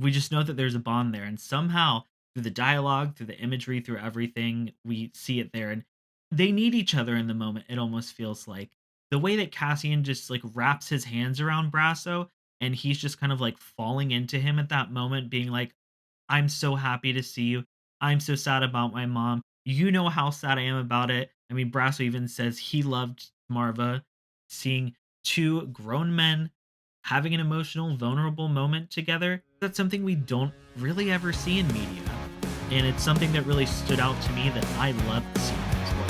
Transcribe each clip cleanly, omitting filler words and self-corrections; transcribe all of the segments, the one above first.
we just know that there's a bond there, and somehow through the dialogue, through the imagery, through everything, we see it there, and they need each other in the moment. It almost feels like the way that Cassian just like wraps his hands around Brasso, and he's just kind of like falling into him at that moment, being like, "I'm so happy to see you. I'm so sad about my mom. You know how sad I am about it." I mean, Brasso even says he loved Maarva. Seeing two grown men having an emotional, vulnerable moment together, that's something we don't really ever see in media. And it's something that really stood out to me that I love seeing as well.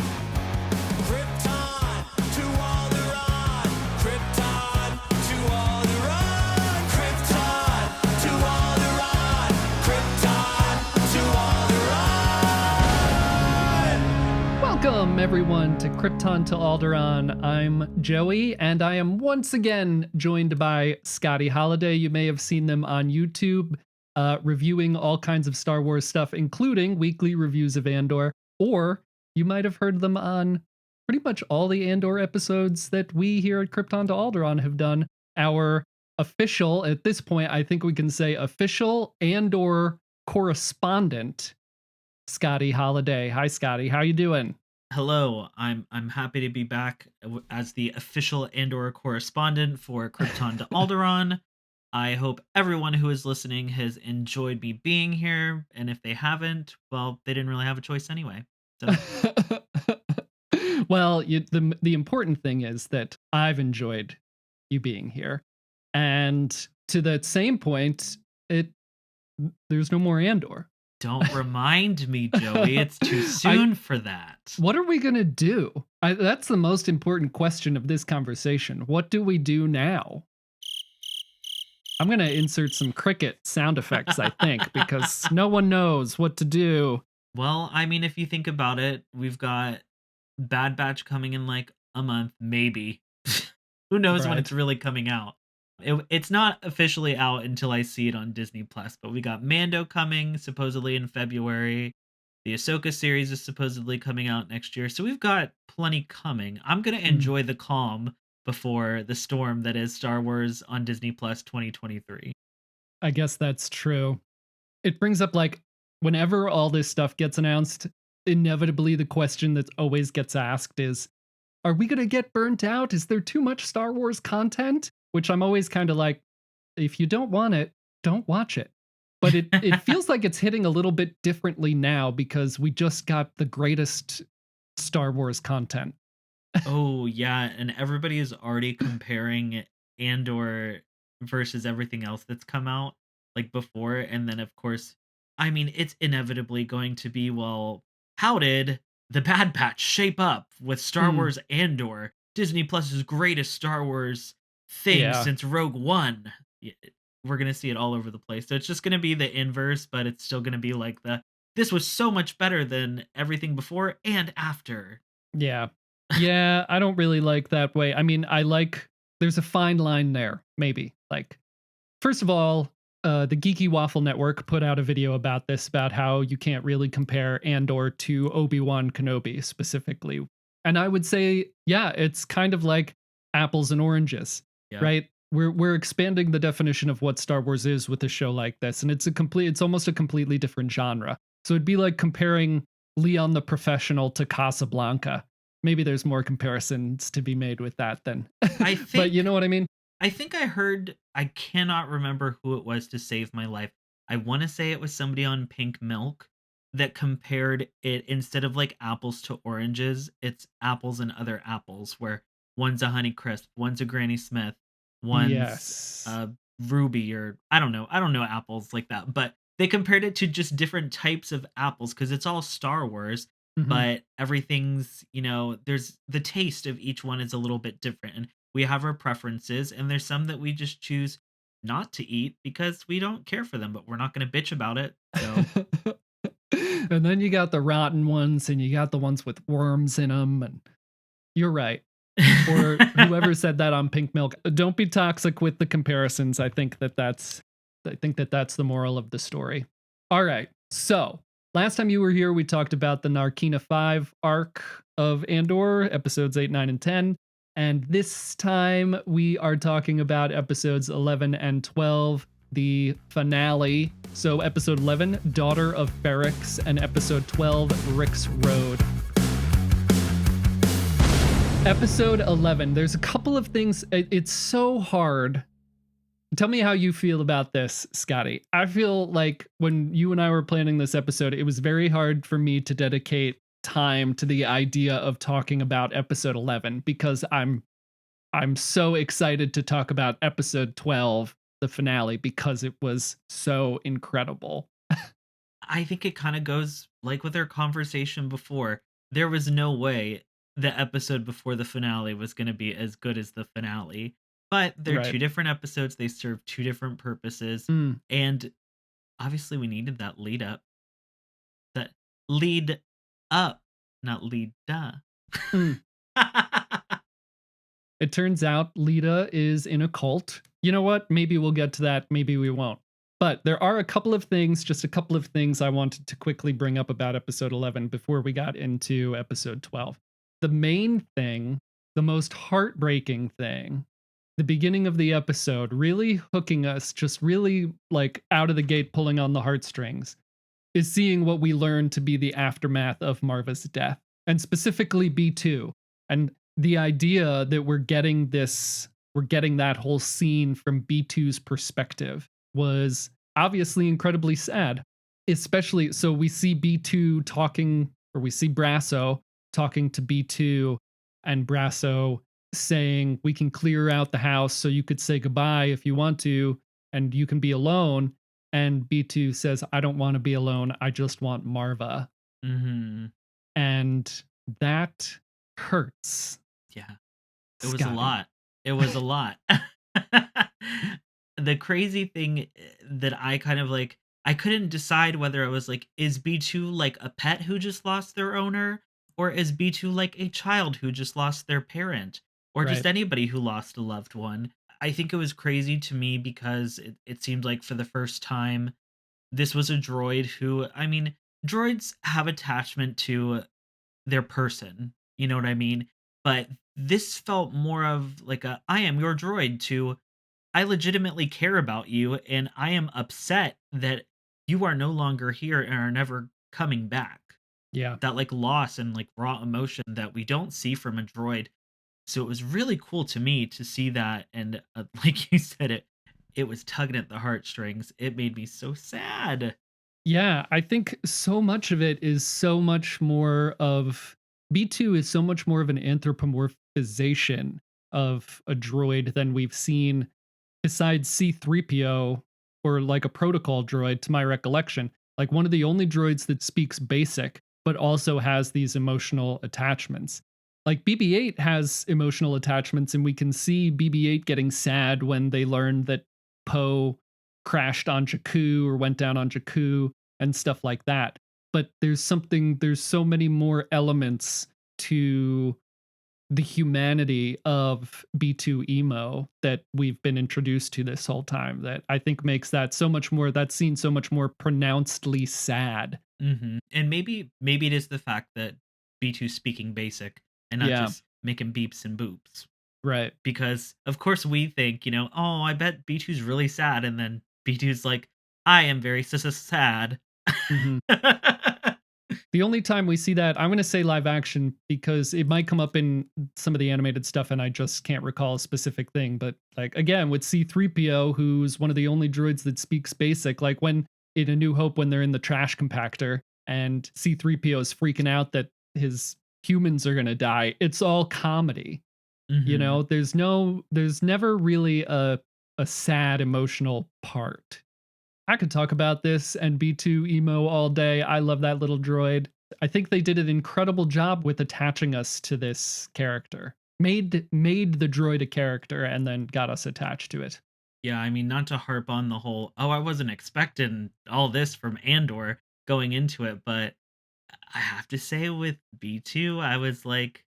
Krypton to Alderaan. Krypton to Alderaan. Krypton to Alderaan. Krypton to Alderaan. Welcome, everyone, to Krypton to Alderaan. I'm Joey, and I am once again joined by Scotty Holiday. You may have seen them on YouTube reviewing all kinds of Star Wars stuff, including weekly reviews of Andor, or you might have heard them on pretty much all the Andor episodes that we here at Krypton to Alderaan have done. Our official, at this point, I think we can say official Andor correspondent, Scotty Holiday. Hi, Scotty. How you doing? Hello, I'm happy to be back as the official Andor correspondent for Krypton to Alderaan. I hope everyone who is listening has enjoyed me being here, and if they haven't, well, they didn't really have a choice anyway. So. Well, the important thing is that I've enjoyed you being here, and to that same point, there's no more Andor. Don't remind me, Joey. It's too soon for that. What are we going to do? That's the most important question of this conversation. What do we do now? I'm going to insert some cricket sound effects, I think, because no one knows what to do. Well, I mean, if you think about it, we've got Bad Batch coming in like a month, maybe. Who knows when it's really coming out? It's not officially out until I see it on Disney Plus, but we got Mando coming supposedly in February. The Ahsoka series is supposedly coming out next year, so we've got plenty coming. I'm gonna enjoy the calm before the storm that is Star Wars on Disney Plus 2023. I guess that's true. It brings up, like, whenever all this stuff gets announced, inevitably the question that always gets asked is, are we gonna get burnt out? Is there too much Star Wars content? Which I'm always kind of like, if you don't want it, don't watch it. But it feels like it's hitting a little bit differently now because we just got the greatest Star Wars content. Oh, yeah, and everybody is already comparing Andor versus everything else that's come out, like, before, and then, of course, I mean, it's inevitably going to be, well, how did the Bad Batch shape up with Star Wars Andor, Disney Plus's greatest Star Wars thing since Rogue One? We're gonna see it all over the place. So it's just gonna be the inverse, but it's still gonna be like this was so much better than everything before and after. Yeah. Yeah, I don't really like that way. I mean, there's a fine line there, maybe. Like, first of all, the Geeky Waffle Network put out a video about this, about how you can't really compare Andor to Obi-Wan Kenobi specifically. And I would say, yeah, it's kind of like apples and oranges. Yeah. Right? We're expanding the definition of what Star Wars is with a show like this, and it's almost a completely different genre. So it'd be like comparing Leon the Professional to Casablanca. Maybe there's more comparisons to be made with that than I think, but you know what I mean? I think I heard, I cannot remember who it was to save my life. I want to say it was somebody on Pink Milk that compared it, instead of like apples to oranges, it's apples and other apples, where one's a Honey Crisp, one's a Granny Smith, one's Ruby, or I don't know apples like that. But they compared it to just different types of apples because it's all Star Wars, but everything's, there's the taste of each one is a little bit different. And we have our preferences, and there's some that we just choose not to eat because we don't care for them, but we're not going to bitch about it. So. And then you got the rotten ones, and you got the ones with worms in them, and you're right. Or whoever said that on Pink Milk, don't be toxic with the comparisons. I think that's the moral of the story. All right. So last time you were here, we talked about the Narkina 5 arc of Andor, episodes 8, 9, and 10. And this time we are talking about episodes 11 and 12. the finale. So episode 11, Daughter of Ferrix, and episode 12, Rix Road. Episode 11, there's a couple of things. It's so hard. Tell me how you feel about this, Scotty. I feel like when you and I were planning this episode, it was very hard for me to dedicate time to the idea of talking about episode 11 because I'm so excited to talk about episode 12, the finale, because it was so incredible. I think it kind of goes like with our conversation before. There was no way the episode before the finale was going to be as good as the finale. But they're Right. two different episodes. They serve two different purposes. Mm. And obviously, we needed that lead up. That lead up, not lead duh. Mm. It turns out Lita is in a cult. You know what? Maybe we'll get to that. Maybe we won't. But there are just a couple of things I wanted to quickly bring up about episode 11 before we got into episode 12. The main thing, the most heartbreaking thing, the beginning of the episode, really hooking us, just really like out of the gate, pulling on the heartstrings, is seeing what we learn to be the aftermath of Maarva's death, and specifically B2. And the idea that we're getting that whole scene from B2's perspective was obviously incredibly sad. Especially, so we see B2 talking, or we see Brasso talking to B2, and Brasso saying, we can clear out the house so you could say goodbye if you want to, and you can be alone. And B2 says, I don't want to be alone. I just want Maarva. Mm-hmm. And that hurts. Yeah. It was a Scotty. lot. It was a lot. The crazy thing that I kind of like, I couldn't decide whether I was like, is B2 like a pet who just lost their owner? Or is B2 like a child who just lost their parent? Or just Right. anybody who lost a loved one? I think it was crazy to me because it seemed like for the first time, this was a droid who, I mean, droids have attachment to their person. You know what I mean? But this felt more of like a I am your droid to I legitimately care about you and I am upset that you are no longer here and are never coming back. Yeah. That like loss and like raw emotion that we don't see from a droid. So it was really cool to me to see that, and like you said, it was tugging at the heartstrings. It made me so sad. Yeah, I think so much of it is so much more of B2 is so much more of an anthropomorphization of a droid than we've seen besides C3PO, or like a protocol droid, to my recollection. Like one of the only droids that speaks basic, but also has these emotional attachments. Like BB-8 has emotional attachments, and we can see BB-8 getting sad when they learn that Poe crashed on Jakku or went down on Jakku and stuff like that. But there's so many more elements to the humanity of B2 emo that we've been introduced to this whole time that I think makes that scene so much more pronouncedly sad. Mm-hmm. And maybe it is the fact that B2's speaking basic and not Yeah. just making beeps and boops. Right. Because of course we think, oh, I bet B2's really sad, and then B2's like, I am very sad. Mhm. The only time we see that, I'm going to say live action because it might come up in some of the animated stuff and I just can't recall a specific thing. But like, again, with C3PO, who's one of the only droids that speaks basic, like when in A New Hope, when they're in the trash compactor and C3PO is freaking out that his humans are going to die, it's all comedy. You know, there's never really a sad emotional part. I could talk about this and B2 emo all day. I love that little droid. I think they did an incredible job with attaching us to this character. Made the droid a character and then got us attached to it. Yeah, I mean, not to harp on the whole, I wasn't expecting all this from Andor going into it, but I have to say with B2, I was like,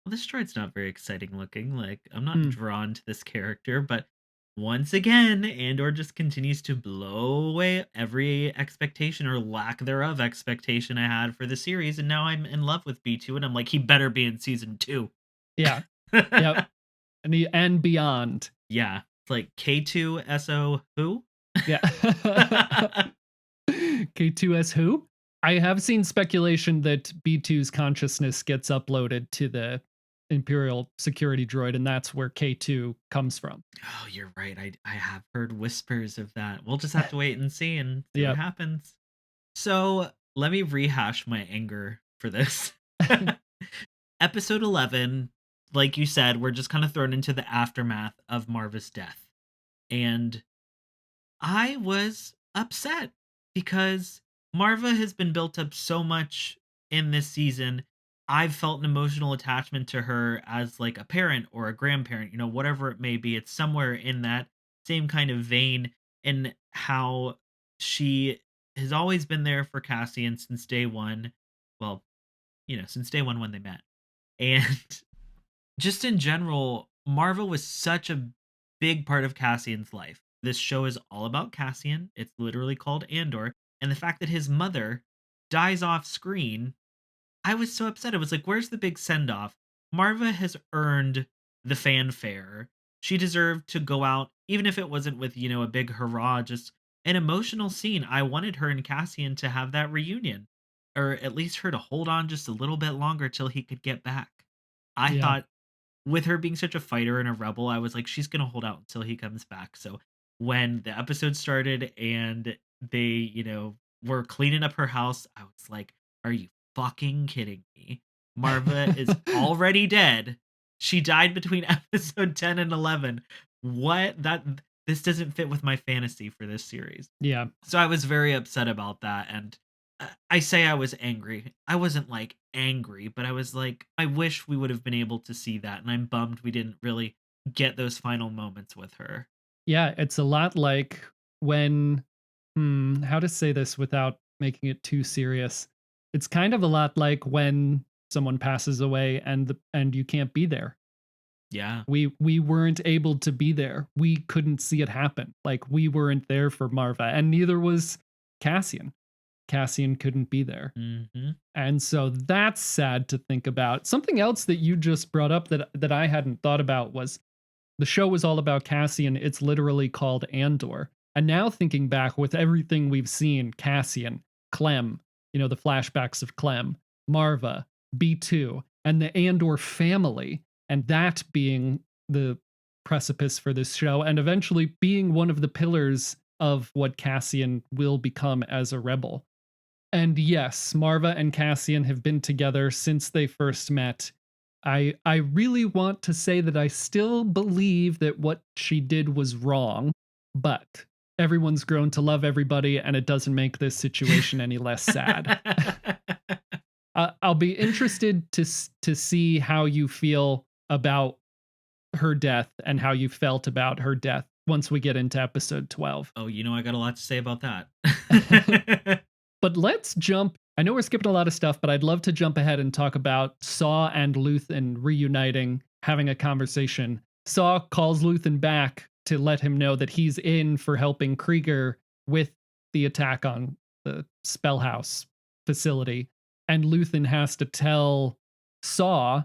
well, this droid's not very exciting looking. Like, I'm not drawn to this character, but once again, Andor just continues to blow away every expectation or lack thereof expectation I had for the series, and now I'm in love with B2, and I'm like, he better be in season 2. Yeah. Yep. And beyond. Yeah. It's like K2SO who? Yeah. K2S who? I have seen speculation that B2's consciousness gets uploaded to the Imperial security droid, and that's where K2 comes from. Oh, you're right. I have heard whispers of that. We'll just have to wait and see what Yep. happens. So let me rehash my anger for this. Episode 11, like you said, we're just kind of thrown into the aftermath of Maarva's death. And I was upset because Maarva has been built up so much in this season. I've felt an emotional attachment to her as like a parent or a grandparent, whatever it may be. It's somewhere in that same kind of vein, and how she has always been there for Cassian since day one. Well, since day one when they met. And just in general, Marvel was such a big part of Cassian's life. This show is all about Cassian. It's literally called Andor. And the fact that his mother dies off screen, I was so upset. I was like, where's the big send off? Marva has earned the fanfare. She deserved to go out, even if it wasn't with, a big hurrah, just an emotional scene. I wanted her and Cassian to have that reunion, or at least her to hold on just a little bit longer till he could get back. I Yeah. thought with her being such a fighter and a rebel, I was like, she's gonna hold out until he comes back. So when the episode started and they, were cleaning up her house, I was like, are you fucking kidding me? Marva is already dead. She died between episode 10 and 11. What? This doesn't fit with my fantasy for this series. Yeah. So I was very upset about that, and I say I was angry. I wasn't like angry, but I was like, I wish we would have been able to see that, and I'm bummed we didn't really get those final moments with her. Yeah, it's a lot like when how to say this without making it too serious. It's kind of a lot like when someone passes away and you can't be there. Yeah. We weren't able to be there. We couldn't see it happen. Like we weren't there for Marva, and neither was Cassian. Cassian couldn't be there. Mm-hmm. And so that's sad to think about. Something else that you just brought up that I hadn't thought about was the show was all about Cassian. It's literally called Andor. And now thinking back with everything we've seen, Cassian, Clem, the flashbacks of Clem, Maarva, B2, and the Andor family, and that being the precipice for this show, and eventually being one of the pillars of what Cassian will become as a rebel. And yes, Maarva and Cassian have been together since they first met. I really want to say that I still believe that what she did was wrong, but everyone's grown to love everybody, and it doesn't make this situation any less sad. I'll be interested to see how you feel about her death and how you felt about her death once we get into episode 12. Oh, I got a lot to say about that. But let's jump. I know we're skipping a lot of stuff, but I'd love to jump ahead and talk about Saw and Luthen reuniting, having a conversation. Saw calls Luthen back to let him know that he's in for helping Krieger with the attack on the Spellhouse facility. And Luthen has to tell Saw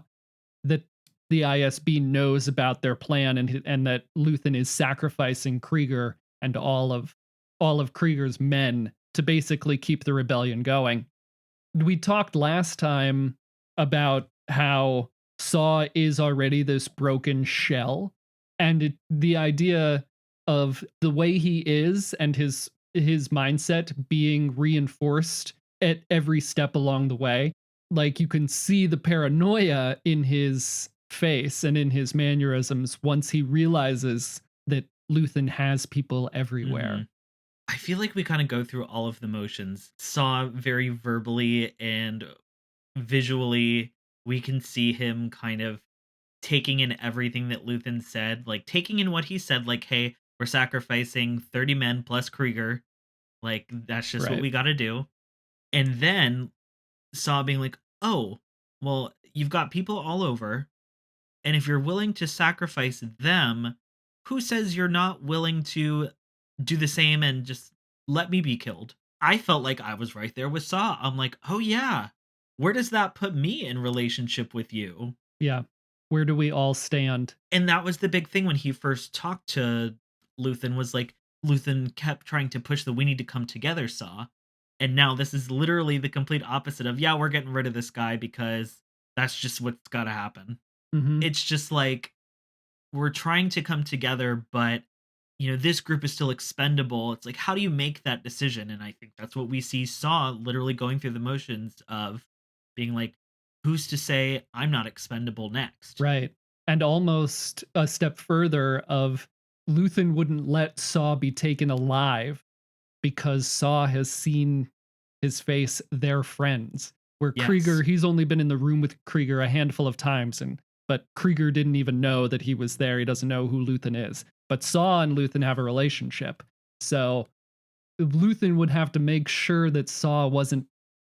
that the ISB knows about their plan and that Luthen is sacrificing Krieger and all of Krieger's men to basically keep the rebellion going. We talked last time about how Saw is already this broken shell, and the idea of the way he is and his mindset being reinforced at every step along the way. Like you can see the paranoia in his face and in his mannerisms once he realizes that Luthen has people everywhere. Mhm. I feel like we kind of go through all of the motions. Saw very verbally and visually, we can see him kind of taking in everything that Luthen said, like taking in what he said, like, hey, we're sacrificing 30 men plus Krieger. Like, that's just what Right. we got to do. And then Saw being like, oh, well, you've got people all over. And if you're willing to sacrifice them, who says you're not willing to do the same and just let me be killed? I felt like I was right there with Saw. I'm like, oh yeah, where does that put me in relationship with you? Yeah. Where do we all stand? And that was the big thing when he first talked to Luthen was like, Luthen kept trying to push the "we need to come together" saw, and now this is literally the complete opposite of, "Yeah, we're getting rid of this guy because that's just what's gotta happen." Hmm. It's just like, we're trying to come together, but, this group is still expendable. It's like, how do you make that decision? And I think that's what we see Saw literally going through the motions of being like, "Who's to say I'm not expendable next?" Right. And almost a step further of Luthen wouldn't let Saw be taken alive because Saw has seen his face their friends. Where Krieger, Yes, he's only been in the room with Krieger a handful of times, and but Krieger didn't even know that he was there. He doesn't know who Luthen is. But Saw and Luthen have a relationship. So Luthen would have to make sure that Saw wasn't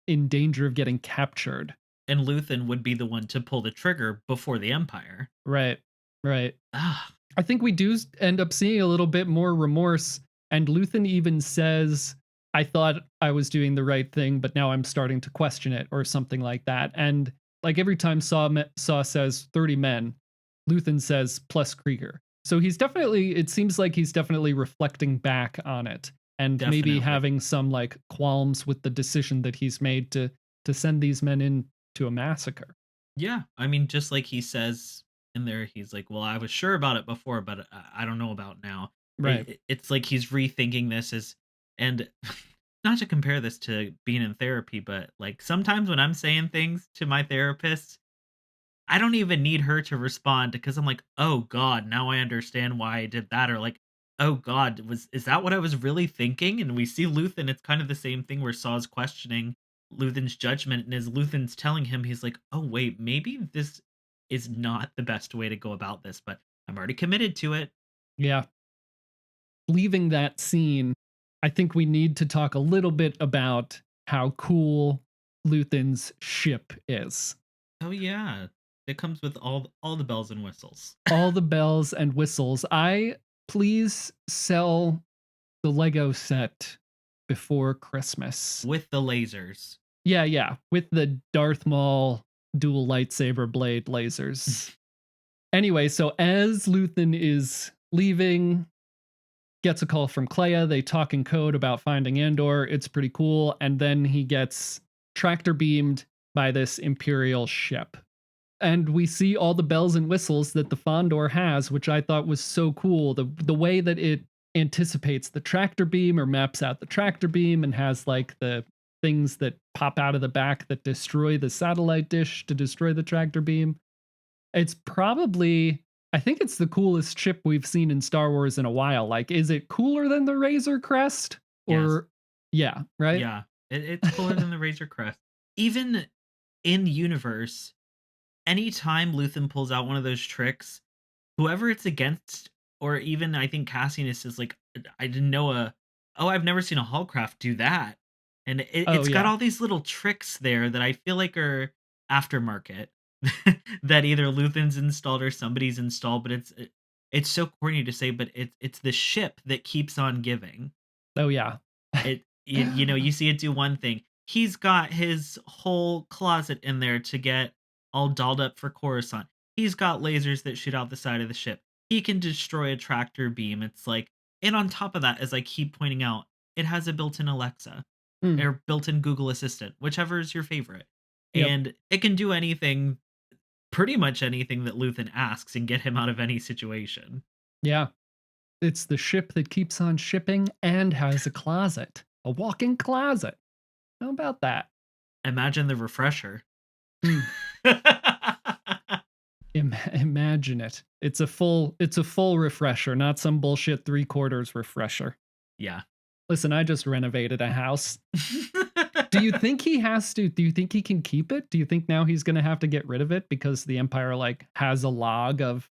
in danger of getting captured. and Luthen would be the one to pull the trigger before the Empire. Right. Right. Ah, I think we do end up seeing a little bit more remorse. And Luthen even says, I thought I was doing the right thing, but now I'm starting to question it, or something like that. And like every time Saw says 30 men, Luthen says plus Krieger. So he's definitely, it seems like he's definitely reflecting back on it and maybe definitely. having some like qualms with the decision that he's made to send these men in to a massacre. Yeah, I mean, just like he says in there, he's like, "Well, I was sure about it before, but I don't know about now." Right. It's like he's rethinking this as, and not to compare this to being in therapy, but like sometimes when I'm saying things to my therapist, I don't even need her to respond because I'm like, "Oh God, now I understand why I did that," or like, "Oh God, is that what I was really thinking?" And we see Luthen, it's kind of the same thing where Saw's questioning Luthen's judgment, and as Luthen's telling him, he's like, "Oh wait, maybe this is not the best way to go about this, but I'm already committed to it." Yeah. Leaving that scene, I think we need to talk a little bit about how cool Luthen's ship is. Oh yeah, it comes with all the bells and whistles All the bells and whistles. I please sell the Lego set before Christmas. with the lasers. Yeah, yeah, with the Darth Maul dual lightsaber blade lasers. Anyway, so as Luthen is leaving, gets a call from Clea. They talk in code about finding Andor. It's pretty cool. And then he gets tractor beamed by this Imperial ship. And we see all the bells and whistles that the Fondor has, which I thought was so cool. The way that it anticipates the tractor beam or maps out the tractor beam and has like the things that pop out of the back that destroy the satellite dish to destroy the tractor beam. It's probably, I think it's the coolest ship we've seen in Star Wars in a while. Like, is it cooler than the Razor Crest? Yes. Or, yeah, right? Yeah, it's cooler than the Razor Crest. Even in universe, anytime Luthen pulls out one of those tricks, whoever it's against, or even I think Cassian is like, I didn't know I've never seen a Hallcraft do that. And Oh, it's got yeah. all these little tricks there that I feel like are aftermarket that either Luthen's installed or somebody's installed, but it's so corny to say, but it's the ship that keeps on giving. Oh, yeah. You see it do one thing. He's got his whole closet in there to get all dolled up for Coruscant. He's got lasers that shoot out the side of the ship. He can destroy a tractor beam. It's like, and on top of that, as I keep pointing out, it has a built-in Alexa Mm, or built-in Google Assistant, whichever is your favorite. yep. And it can do anything, pretty much anything that Luthen asks and get him out of any situation. Yeah. It's the ship that keeps on shipping and has a closet, a walk-in closet. How about that? Imagine the refresher. Mm, imagine it. It's a full refresher, not some bullshit 3/4 refresher. Yeah. Listen, I just renovated a house. Do you think he has to? Do you think he can keep it? Do you think now he's going to have to get rid of it because the Empire like has a log of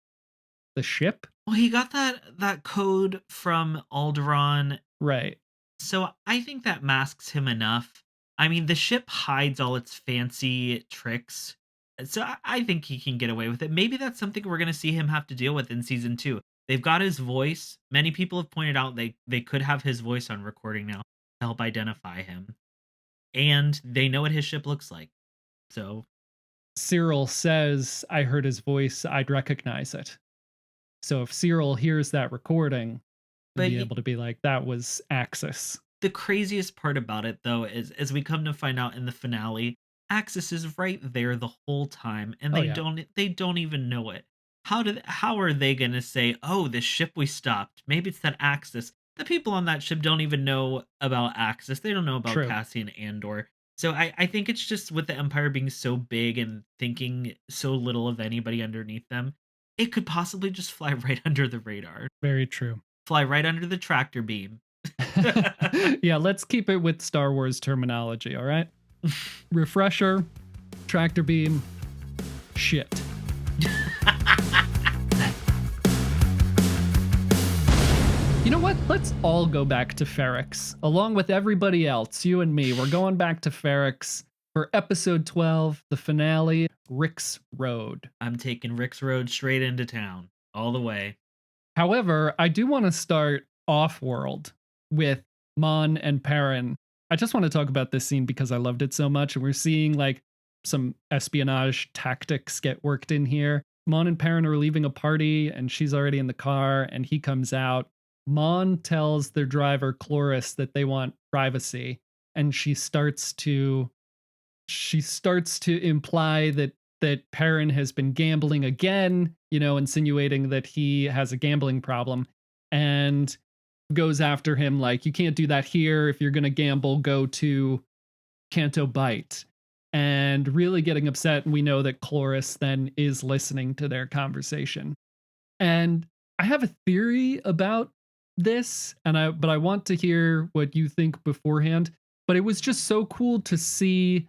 the ship? Well, he got that code from Alderaan, Right. so I think that masks him enough. I mean, the ship hides all its fancy tricks, so I think he can get away with it. Maybe that's something we're gonna see him have to deal with in season 2. They've got his voice. Many people have pointed out they could have his voice on recording now to help identify him, and they know what his ship looks like. So, Cyril says, I heard his voice, I'd recognize it. So if Cyril hears that recording, and But be able to be like, that was Axis. the craziest part about it, though, is as we come to find out in the finale, Axis is right there the whole time, and Oh, they yeah. don't even know it. How are they gonna say, "Oh, this ship we stopped, maybe it's that Axis." The people on that ship don't even know about Axis. They don't know about True. Cassian Andor. So I think it's just with the Empire being so big and thinking so little of anybody underneath them, it could possibly just fly right under the radar. Very true. Fly right under the tractor beam. Yeah, let's keep it with Star Wars terminology, all right? Refresher, tractor beam, shit. You know what? Let's all go back to Ferrix. Along with everybody else, you and me, we're going back to Ferrix for episode 12, the finale, Rix Road. I'm taking Rix Road straight into town, all the way. However, I do want to start off-world with Mon and Perrin. I just want to talk about this scene because I loved it so much, and we're seeing like some espionage tactics get worked in here. Mon and Perrin are leaving a party, and she's already in the car, and he comes out. Mon tells their driver Cloris that they want privacy, and she starts to imply that Perrin has been gambling again, insinuating that he has a gambling problem, and goes after him like, you can't do that here. If you're going to gamble, go to Canto Bight. And really getting upset. And we know that Cloris then is listening to their conversation. And I have a theory about this, but I want to hear what you think beforehand. But it was just so cool to see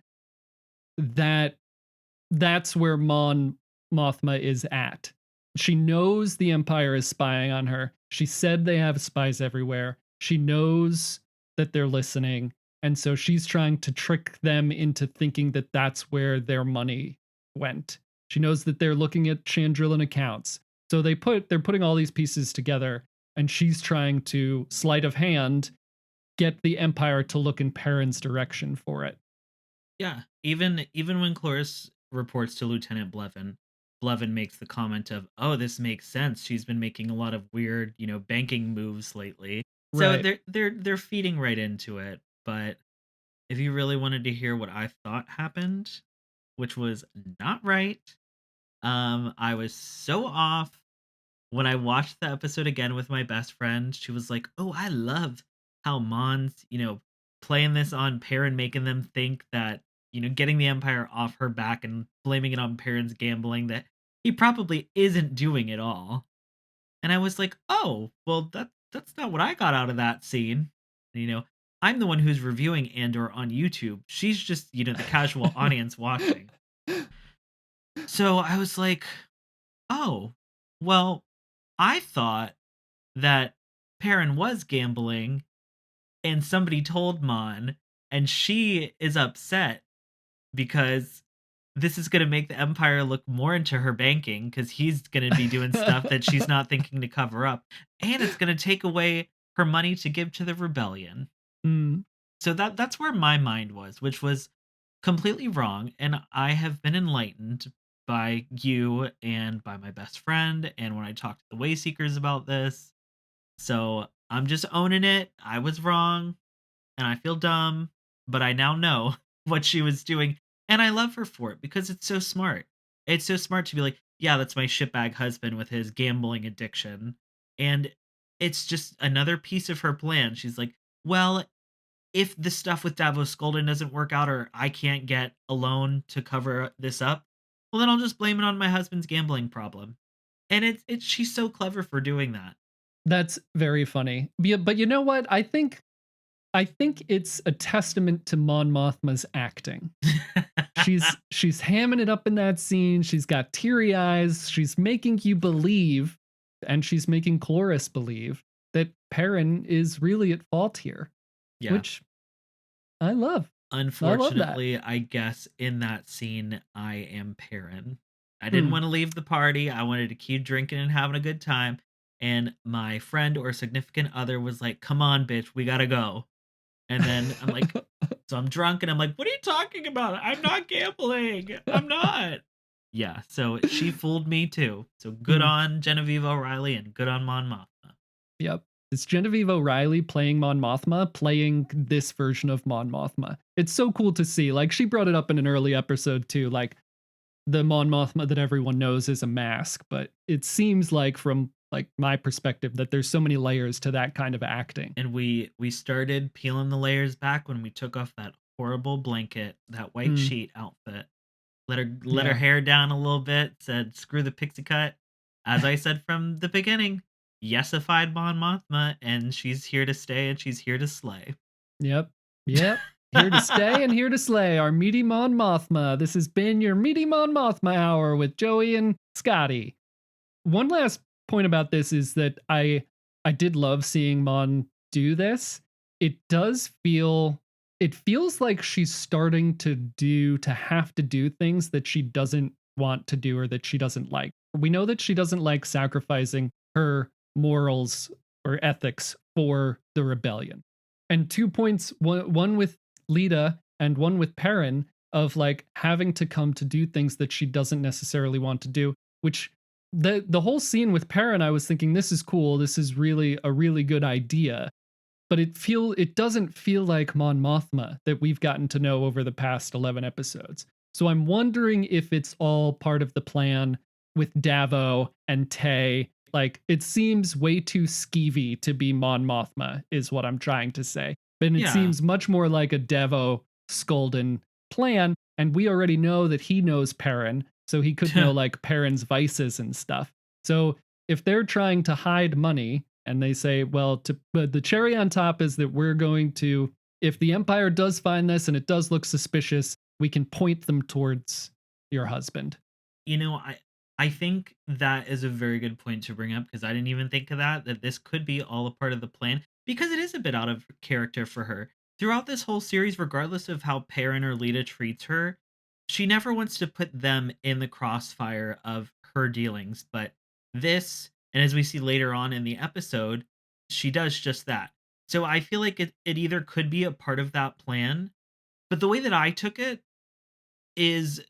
that that's where Mothma is at. She knows the Empire is spying on her. She said they have spies everywhere. She knows that they're listening. And so she's trying to trick them into thinking that that's where their money went. She knows that they're looking at Chandrillan accounts. So they're putting all these pieces together, and she's trying to sleight of hand get the Empire to look in Perrin's direction for it. Yeah, even when Cloris reports to Lieutenant Blevin, Blevin makes the comment of, "Oh, this makes sense. She's been making a lot of weird, banking moves lately." So Right. they're feeding right into it. But if you really wanted to hear what I thought happened, which was not right, I was so off when I watched the episode again with my best friend. She was like, "Oh, I love how Mon's, playing this on Perrin, making them think that, getting the Empire off her back and blaming it on Perrin's gambling, that he probably isn't doing it all." And I was like, "Oh, well, that's not what I got out of that scene." I'm the one who's reviewing Andor on YouTube. She's just, the casual audience watching. So I was like, "Oh, well, I thought that Perrin was gambling and somebody told Mon, and she is upset because this is going to make the Empire look more into her banking because he's going to be doing stuff that she's not thinking to cover up, and it's going to take away her money to give to the rebellion." Mm. So that's where my mind was, which was completely wrong, and I have been enlightened by you and by my best friend, and when I talked to the Wayseekers about this. So I'm just owning it. I was wrong, and I feel dumb, but I now know what she was doing, and I love her for it because it's so smart. It's so smart to be like, "Yeah, that's my shitbag husband with his gambling addiction." And it's just another piece of her plan. She's like, "Well, if the stuff with Davos Golden doesn't work out, or I can't get a loan to cover this up, well, then I'll just blame it on my husband's gambling problem." And it's she's so clever for doing that. That's very funny. But you know what? I think it's a testament to Mon Mothma's acting. She's hamming it up in that scene. She's got teary eyes. She's making you believe, and she's making Cloris believe that Perrin is really at fault here. Yeah. Which I love. Unfortunately, I guess in that scene, I am Perrin. I didn't want to leave the party. I wanted to keep drinking and having a good time. And my friend or significant other was like, "Come on, bitch, we gotta go." And then I'm like, so I'm drunk and I'm like, "What are you talking about? I'm not gambling. I'm not." Yeah, so she fooled me too. So good on Genevieve O'Reilly and good on Mon Mothma. Yep. It's Genevieve O'Reilly playing Mon Mothma, playing this version of Mon Mothma. It's so cool to see. Like, she brought it up in an early episode too. Like, the Mon Mothma that everyone knows is a mask, but it seems like, from like my perspective, that there's so many layers to that kind of acting. And we started peeling the layers back when we took off that horrible blanket, that white sheet outfit. Let her hair down a little bit, said screw the pixie cut. As I said from the beginning, yesified Mon Mothma, and she's here to stay and she's here to slay. Yep. Here to stay and here to slay, our Meaty Mon Mothma. This has been your Meaty Mon Mothma hour with Joey and Scotty. One last point about this is that I did love seeing Mon do this. It feels like she's starting to have to do things that she doesn't want to do or that she doesn't like. We know that she doesn't like sacrificing her morals or ethics for the rebellion. And 2 points, one with Lita and one with Perrin, of like having to come to do things that she doesn't necessarily want to do, which the whole scene with Perrin, I was thinking, this is cool. This is really a really good idea. But it doesn't feel like Mon Mothma that we've gotten to know over the past 11 episodes. So I'm wondering if it's all part of the plan with Davo and Tay. Like, it seems way too skeevy to be Mon Mothma, is what I'm trying to say. But it seems much more like a Davo Skolden plan. And we already know that he knows Perrin, so he could know like Perrin's vices and stuff. So if they're trying to hide money, and they say, well, but the cherry on top is that we're going to, if the Empire does find this and it does look suspicious, we can point them towards your husband. You know, I think that is a very good point to bring up, because I didn't even think of that this could be all a part of the plan, because it is a bit out of character for her. Throughout this whole series, regardless of how Perrin or Lita treats her, she never wants to put them in the crossfire of her dealings. But this, and as we see later on in the episode, she does just that. So I feel like it either could be a part of that plan, but the way that I took it is,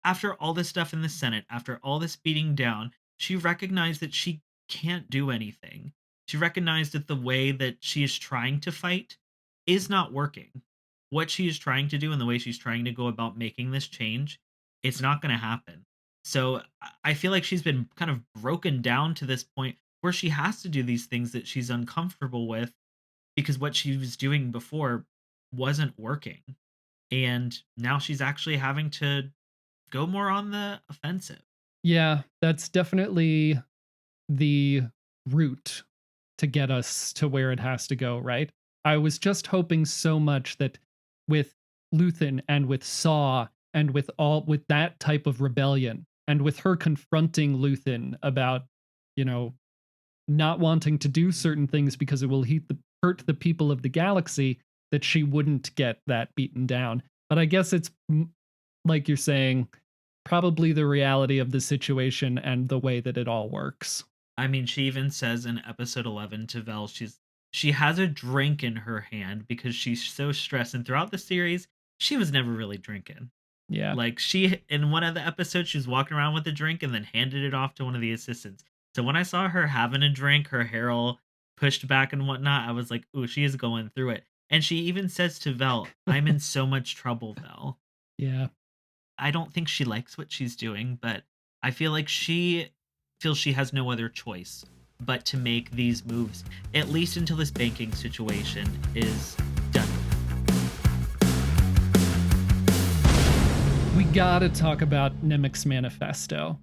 after all this stuff in the Senate, after all this beating down, she recognized that she can't do anything. She recognized that the way that she is trying to fight is not working. What she is trying to do and the way she's trying to go about making this change, it's not going to happen. So I feel like she's been kind of broken down to this point where she has to do these things that she's uncomfortable with, because what she was doing before wasn't working. And now she's actually having to go more on the offensive. Yeah, that's definitely the route to get us to where it has to go, right? I was just hoping so much that with Luthen and with Saw and with that type of rebellion, and with her confronting Luthen about, not wanting to do certain things because it will hurt the people of the galaxy, that she wouldn't get that beaten down. But I guess it's, like you're saying, probably the reality of the situation and the way that it all works. I mean, she even says in episode 11 to Vel, she has a drink in her hand because she's so stressed. And throughout the series, she was never really drinking. Yeah. Like, she, in one of the episodes, she was walking around with a drink and then handed it off to one of the assistants. So when I saw her having a drink, her hair all pushed back and whatnot, I was like, ooh, she is going through it. And she even says to Vel, I'm in so much trouble, Vel. Yeah. I don't think she likes what she's doing, but I feel like she feels she has no other choice but to make these moves, at least until this banking situation is done. We gotta talk about Nemik's Manifesto.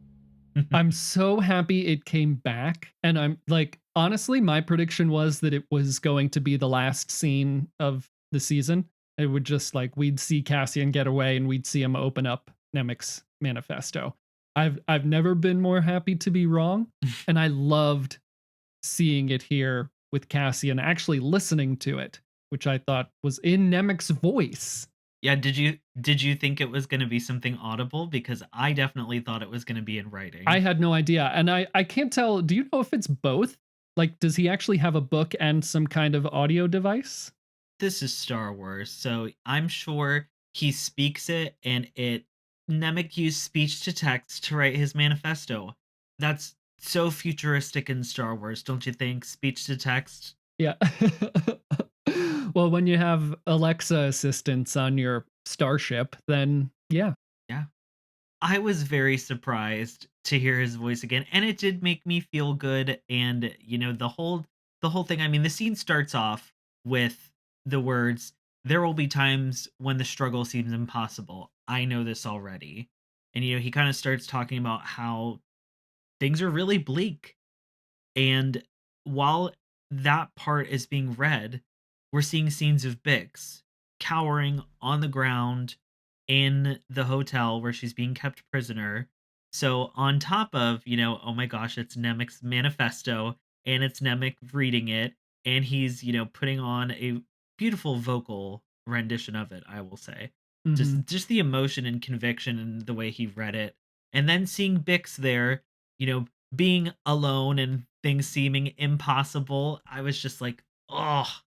I'm so happy it came back. And I'm like, honestly, my prediction was that it was going to be the last scene of the season. It would just we'd see Cassian get away and we'd see him open up Nemik's Manifesto. I've never been more happy to be wrong. And I loved seeing it here with Cassian actually listening to it, which I thought was in Nemik's voice. Yeah, did you think it was going to be something audible? Because I definitely thought it was going to be in writing. I had no idea. And I can't tell, do you know if it's both? Like, does he actually have a book and some kind of audio device? This is Star Wars, so I'm sure he speaks it, and Nemik used speech to text to write his manifesto. That's so futuristic in Star Wars, don't you think? Speech to text. Yeah. Well, when you have Alexa assistants on your starship, then yeah. Yeah. I was very surprised to hear his voice again, and it did make me feel good. And the whole thing. I mean, the scene starts off with the words, "There will be times when the struggle seems impossible. I know this already." And he kind of starts talking about how things are really bleak. And while that part is being read, we're seeing scenes of Bix cowering on the ground in the hotel where she's being kept prisoner. So on top of, oh my gosh, it's Nemik's manifesto and it's Nemik reading it, and he's, putting on a beautiful vocal rendition of it, I will say. Mhm. Just the emotion and conviction and the way he read it. And then seeing Bix there, you know, being alone and things seeming impossible, I was just like, "Oh,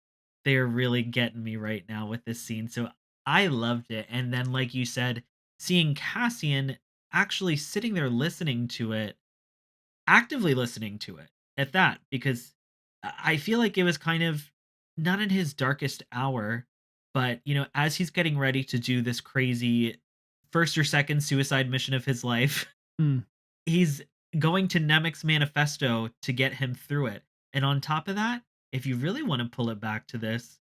they're really getting me right now with this scene." So I loved it. And then, like you said, seeing Cassian actually sitting there listening to it, actively listening to it at that, because I feel like it was kind of not in his darkest hour, but as he's getting ready to do this crazy first or second suicide mission of his life, Mm. he's going to Nemik's manifesto to get him through it. And on top of that, if you really want to pull it back to this,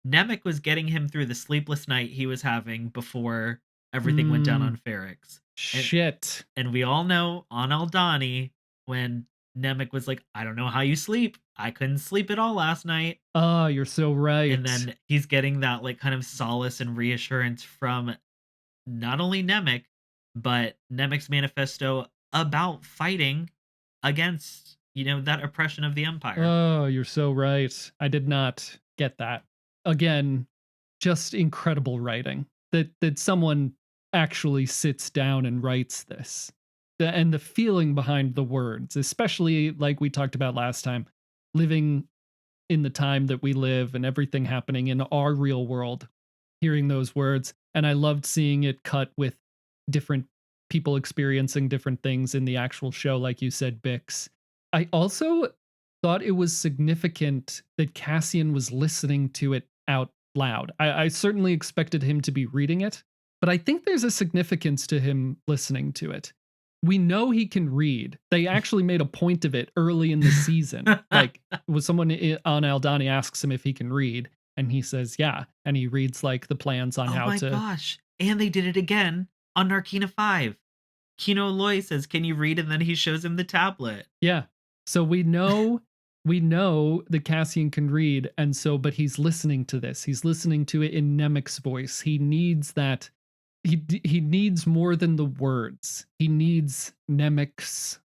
Nemik was getting him through the sleepless night he was having before everything went down Mm. on Ferrix. And Shit. and we all know on Aldani when Nemik was like, "I don't know how you sleep. I couldn't sleep at all last night." Oh, you're so And right. then he's getting that like kind of solace and reassurance from not only Nemik, but Nemik's manifesto about fighting against, that oppression of the Empire. Oh, you're so right. I did not get that. Again, just incredible writing. That someone actually sits down and writes this. And the feeling behind the words, especially like we talked about last time, living in the time that we live and everything happening in our real world, hearing those words. And I loved seeing it cut with different people experiencing different things in the actual show, like you said, Bix. I also thought it was significant that Cassian was listening to it out loud. I certainly expected him to be reading it, but I think there's a significance to him listening to it. We know he can read. They actually made a point of it early in the season. Like, was someone on Aldani asks him if he can read, and he says, "Yeah," and he reads like the plans on Oh how my to. gosh. And they did it again on Narkina 5. Kino Loy says, "Can you read?" And then he shows him the tablet. Yeah. So we know that Cassian can read, and so but he's listening to this. He's listening to it in Nemik's voice. He needs that. He needs more than the words. He needs Nemik's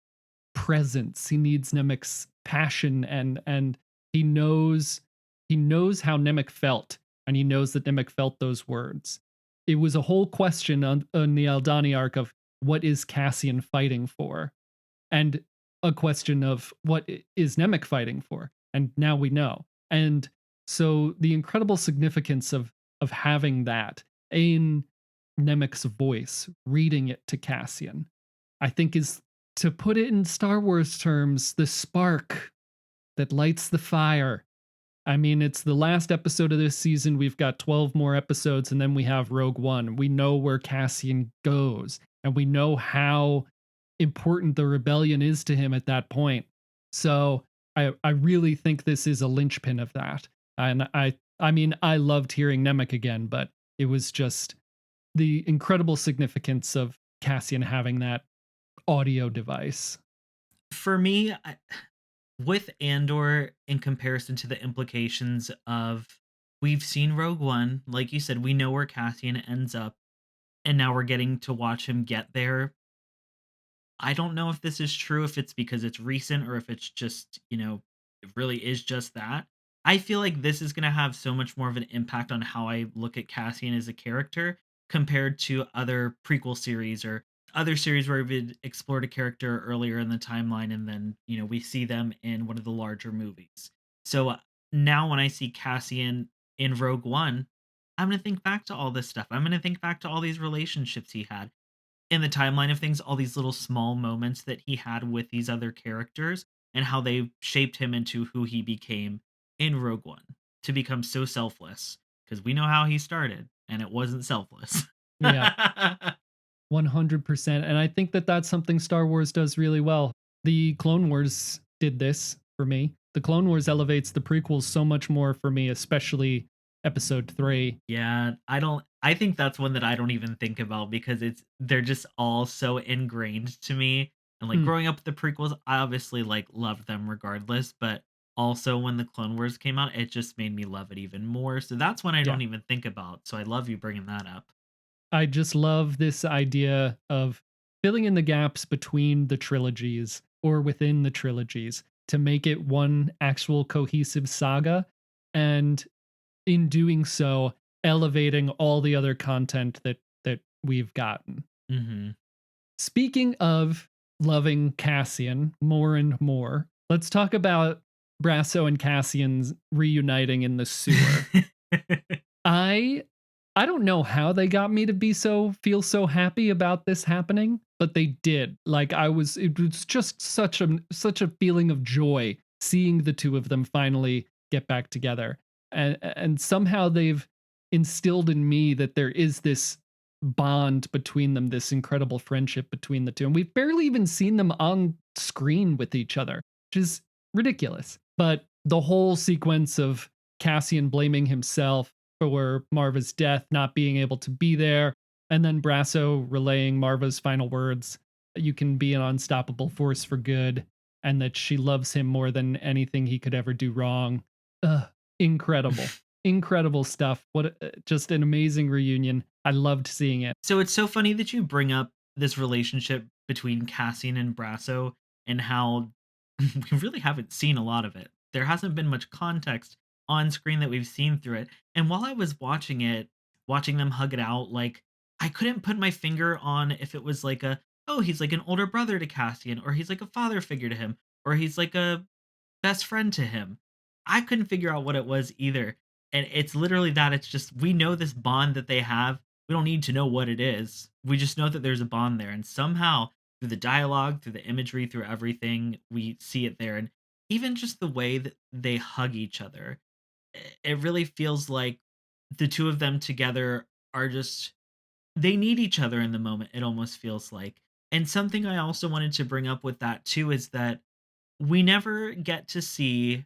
presence. He needs Nemik's passion, and he knows how Nemik felt, and he knows that Nemik felt those words. It was a whole question on the Aldani arc of what is Cassian fighting for, and a question of what is Nemik fighting for, and now we know. And so the incredible significance of having that in Nemik's voice, reading it to Cassian, I think is, to put it in Star Wars terms, the spark that lights the fire. I mean, it's the last episode of this season. We've got 12 more episodes, and then we have Rogue One. We know where Cassian goes, and we know how important the rebellion is to him at that point. So I really think this is a linchpin of that. And I mean, I loved hearing Nemik again, but it was just the incredible significance of Cassian having that audio device. For me, with Andor, in comparison to the implications of, we've seen Rogue One, like you said, we know where Cassian ends up, and now we're getting to watch him get there. I don't know if this is true, if it's because it's recent or if it's just, it really is just that. I feel like this is going to have so much more of an impact on how I look at Cassian as a character compared to other prequel series or other series where we've explored a character earlier in the timeline and then, we see them in one of the larger movies. So now when I see Cassian in Rogue One, I'm going to think back to all this stuff. I'm going to think back to all these relationships he had. in the timeline of things, all these little small moments that he had with these other characters and how they shaped him into who he became in Rogue One to become so selfless. Because we know how he started, and it wasn't selfless. Yeah, 100%. And I think that that's something Star Wars does really well. The Clone Wars did this for me. The Clone Wars elevates the prequels so much more for me, especially episode 3. Yeah, I think that's one that I don't even think about because they're just all so ingrained to me. And like Hmm, growing up with the prequels, I obviously like loved them regardless, but also when the Clone Wars came out, it just made me love it even more. So that's one I yeah. don't even think about. So I love you bringing that up. I just love this idea of filling in the gaps between the trilogies or within the trilogies to make it one actual cohesive saga. And in doing so, elevating all the other content that we've gotten. Mhm. Speaking of loving Cassian more and more, let's talk about Brasso and Cassian's reuniting in the sewer. I I don't know how they got me to feel so happy about this happening, but they did. Like it was just such a feeling of joy seeing the two of them finally get back together. And somehow they've instilled in me that there is this bond between them, this incredible friendship between the two. And we've barely even seen them on screen with each other, which is ridiculous. But the whole sequence of Cassian blaming himself for Maarva's death, not being able to be there, and then Brasso relaying Maarva's final words, you can be an unstoppable force for good, and that she loves him more than anything he could ever do wrong. Ugh, incredible. Incredible stuff. Just an amazing reunion. I loved seeing it. So it's so funny that you bring up this relationship between Cassian and Brasso and how we really haven't seen a lot of it. There hasn't been much context on screen that we've seen through it. And while I was watching it, watching them hug it out, like I couldn't put my finger on if it was like oh, he's like an older brother to Cassian, or he's like a father figure to him, or he's like a best friend to him. I couldn't figure out what it was either. And it's literally that it's just we know this bond that they have. We don't need to know what it is. We just know that there's a bond there. And somehow through the dialogue, through the imagery, through everything, we see it there. And even just the way that they hug each other, it really feels like the two of them together are just they need each other in the moment, it almost feels like. And something I also wanted to bring up with that too is that we never get to see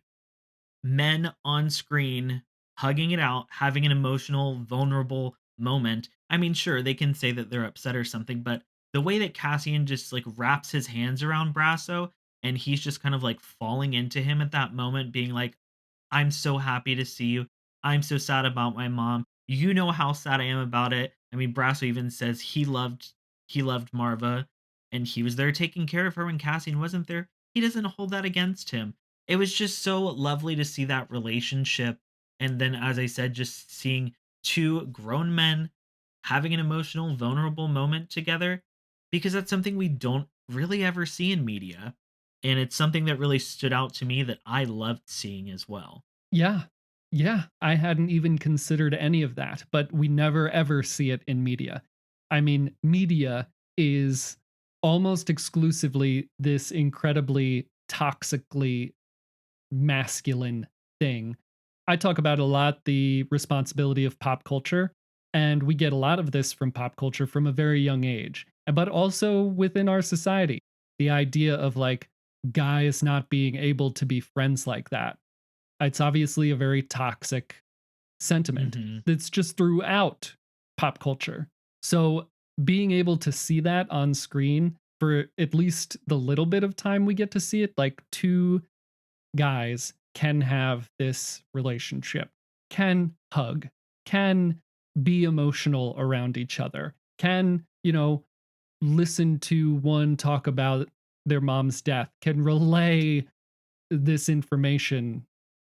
men on screen hugging it out, having an emotional, vulnerable moment. I mean, sure, they can say that they're upset or something, but the way that Cassian just like wraps his hands around Brasso and he's just kind of like falling into him at that moment, being like, I'm so happy to see you. I'm so sad about my mom. You know how sad I am about it. I mean, Brasso even says he loved Maarva and he was there taking care of her when Cassian wasn't there. He doesn't hold that against him. It was just so lovely to see that relationship. And then, as I said, just seeing two grown men having an emotional, vulnerable moment together, because that's something we don't really ever see in media. And it's something that really stood out to me that I loved seeing as well. Yeah. Yeah. I hadn't even considered any of that, but we never ever see it in media. I mean, media is almost exclusively this incredibly toxically masculine thing. I talk about a lot the responsibility of pop culture, and we get a lot of this from pop culture from a very young age, but also within our society. The idea of like guys not being able to be friends like that. It's obviously a very toxic sentiment Mhm. that's just throughout pop culture. So being able to see that on screen for at least the little bit of time we get to see it, like two guys can have this relationship, can hug, can be emotional around each other, can, listen to one talk about their mom's death, can relay this information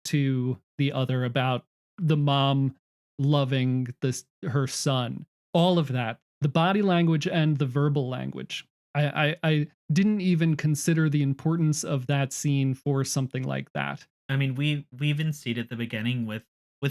to the other about the mom loving her son. All of that, the body language and the verbal language. I didn't even consider the importance of that scene for something like that. I mean, we even see it at the beginning with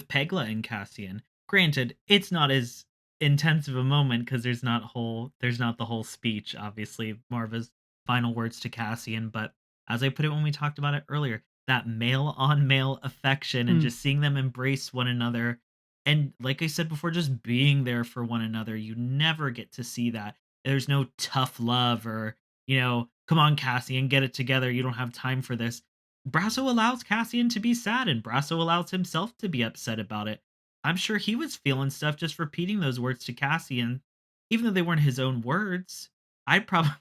Pegla and Cassian. Granted, it's not as intense of a moment because there's not the whole speech, obviously, Marva's final words to Cassian, but as I put it when we talked about it earlier, that male on male affection and Mm, just seeing them embrace one another, and like I said before, just being there for one another, you never get to see that. There's no tough love or, "Come on, Cassian, get it together, you don't have time for this." Brasso allows Cassian to be sad, and Brasso allows himself to be upset about it. I'm sure he was feeling stuff just repeating those words to Cassian, even though they weren't his own words. I probably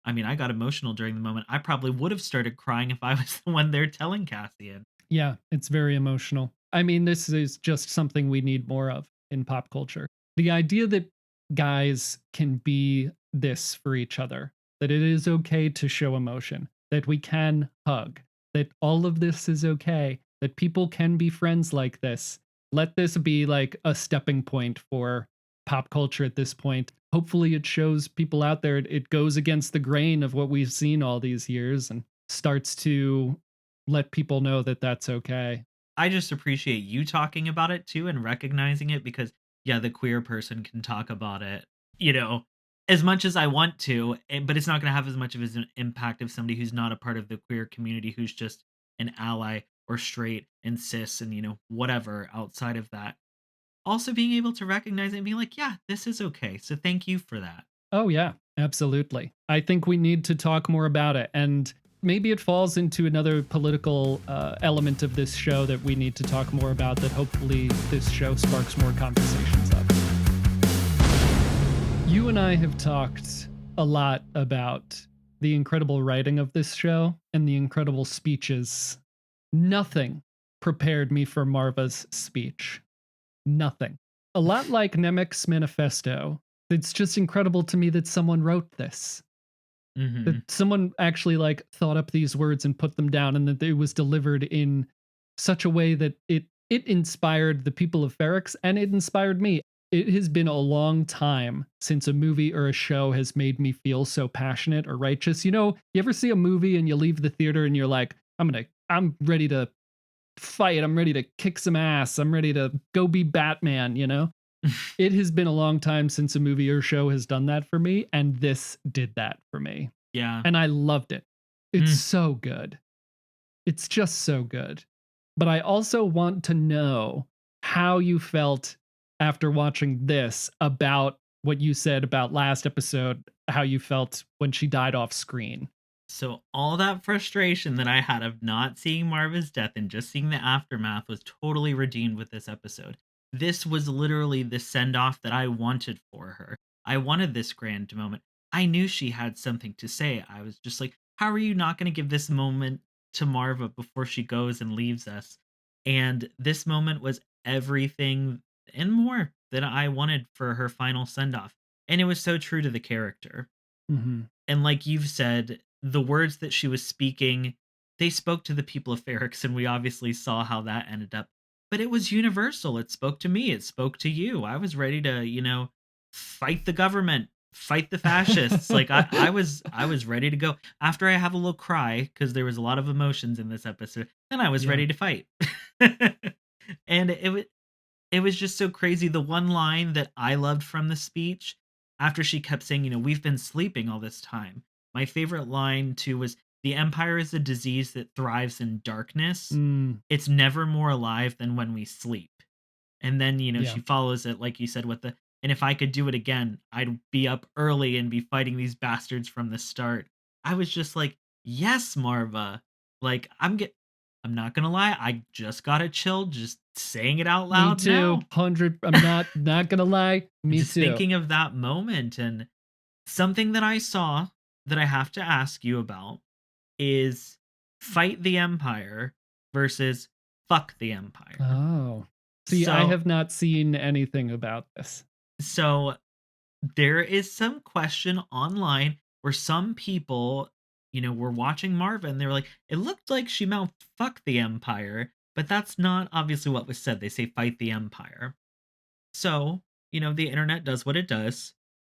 I mean, I got emotional during the moment. I probably would have started crying if I was the one there telling Cassian. yeah, it's very emotional. I mean, this is just something we need more of in pop culture. The idea that guys can be this for each other, that it is okay to show emotion, that we can hug, that all of this is okay, that people can be friends like this. Let this be like a stepping point for pop culture at this point. Hopefully, it shows people out there, it goes against the grain of what we've seen all these years and starts to let people know that that's okay. I just appreciate you talking about it too and recognizing it because, yeah, the queer person can talk about it, you know, as much as I want to, but it's not going to have as much of an impact of somebody who's not a part of the queer community, who's just an ally or straight and cis and, whatever outside of that. Also being able to recognize it and being like, yeah, this is okay. So thank you for that. Oh, yeah, absolutely. I think we need to talk more about it. And maybe it falls into another political element of this show that we need to talk more about, that hopefully this show sparks more conversations of. You and I have talked a lot about the incredible writing of this show and the incredible speeches. Nothing prepared me for Maarva's speech. Nothing. A lot like Nemik's Manifesto, it's just incredible to me that someone wrote this. That Hmm. someone actually like thought up these words and put them down, and that it was delivered in such a way that it inspired the people of Ferrix, and it inspired me. It has been a long time since a movie or a show has made me feel so passionate or righteous. You ever see a movie and you leave the theater and you're like, I'm ready to fight. I'm ready to kick some ass. I'm ready to go be Batman. It has been a long time since a movie or show has done that for me, and this did that for me. Yeah. And I loved it. It's Mm. so good. It's just so good. But I also want to know how you felt after watching this about what you said about last episode, how you felt when she died off screen. So all that frustration that I had of not seeing Marva's death and just seeing the aftermath was totally redeemed with this episode. This was literally the send off that I wanted for her. I wanted this grand moment. I knew she had something to say. I was just like, how are you not going to give this moment to Marva before she goes and leaves us? And this moment was everything and more that I wanted for her final send off. And it was so true to the character. Mhm. And like you've said, the words that she was speaking, they spoke to the people of Ferrix, and we obviously saw how that ended up. But it was universal. It spoke to me. It spoke to you. I was ready to, fight the government, fight the fascists. Like I was ready to go. After I have a little cry, because there was a lot of emotions in this episode, then I was Yeah. ready to fight. And it was just so crazy. The one line that I loved from the speech, after she kept saying, "We've been sleeping all this time." My favorite line too was, "The empire is a disease that thrives in darkness. Mm, It's never more alive than when we sleep." And then, yeah. she follows it, like you said, with "And if I could do it again, I'd be up early and be fighting these bastards from the start." I was just like, "Yes, Marva." Like, I'm not gonna lie, I just got a chill just saying it out Me loud too. now. 100. I'm not gonna lie. Me Just too. thinking of that moment, and something that I saw that I have to ask you about is fight the empire versus fuck the empire. Oh. See, I So have not seen anything about this. so there is some question online where some people, were watching Marva and they were like, it looked like she mouthed fuck the empire, but that's not obviously what was said. They say fight the empire. So, the internet does what it does.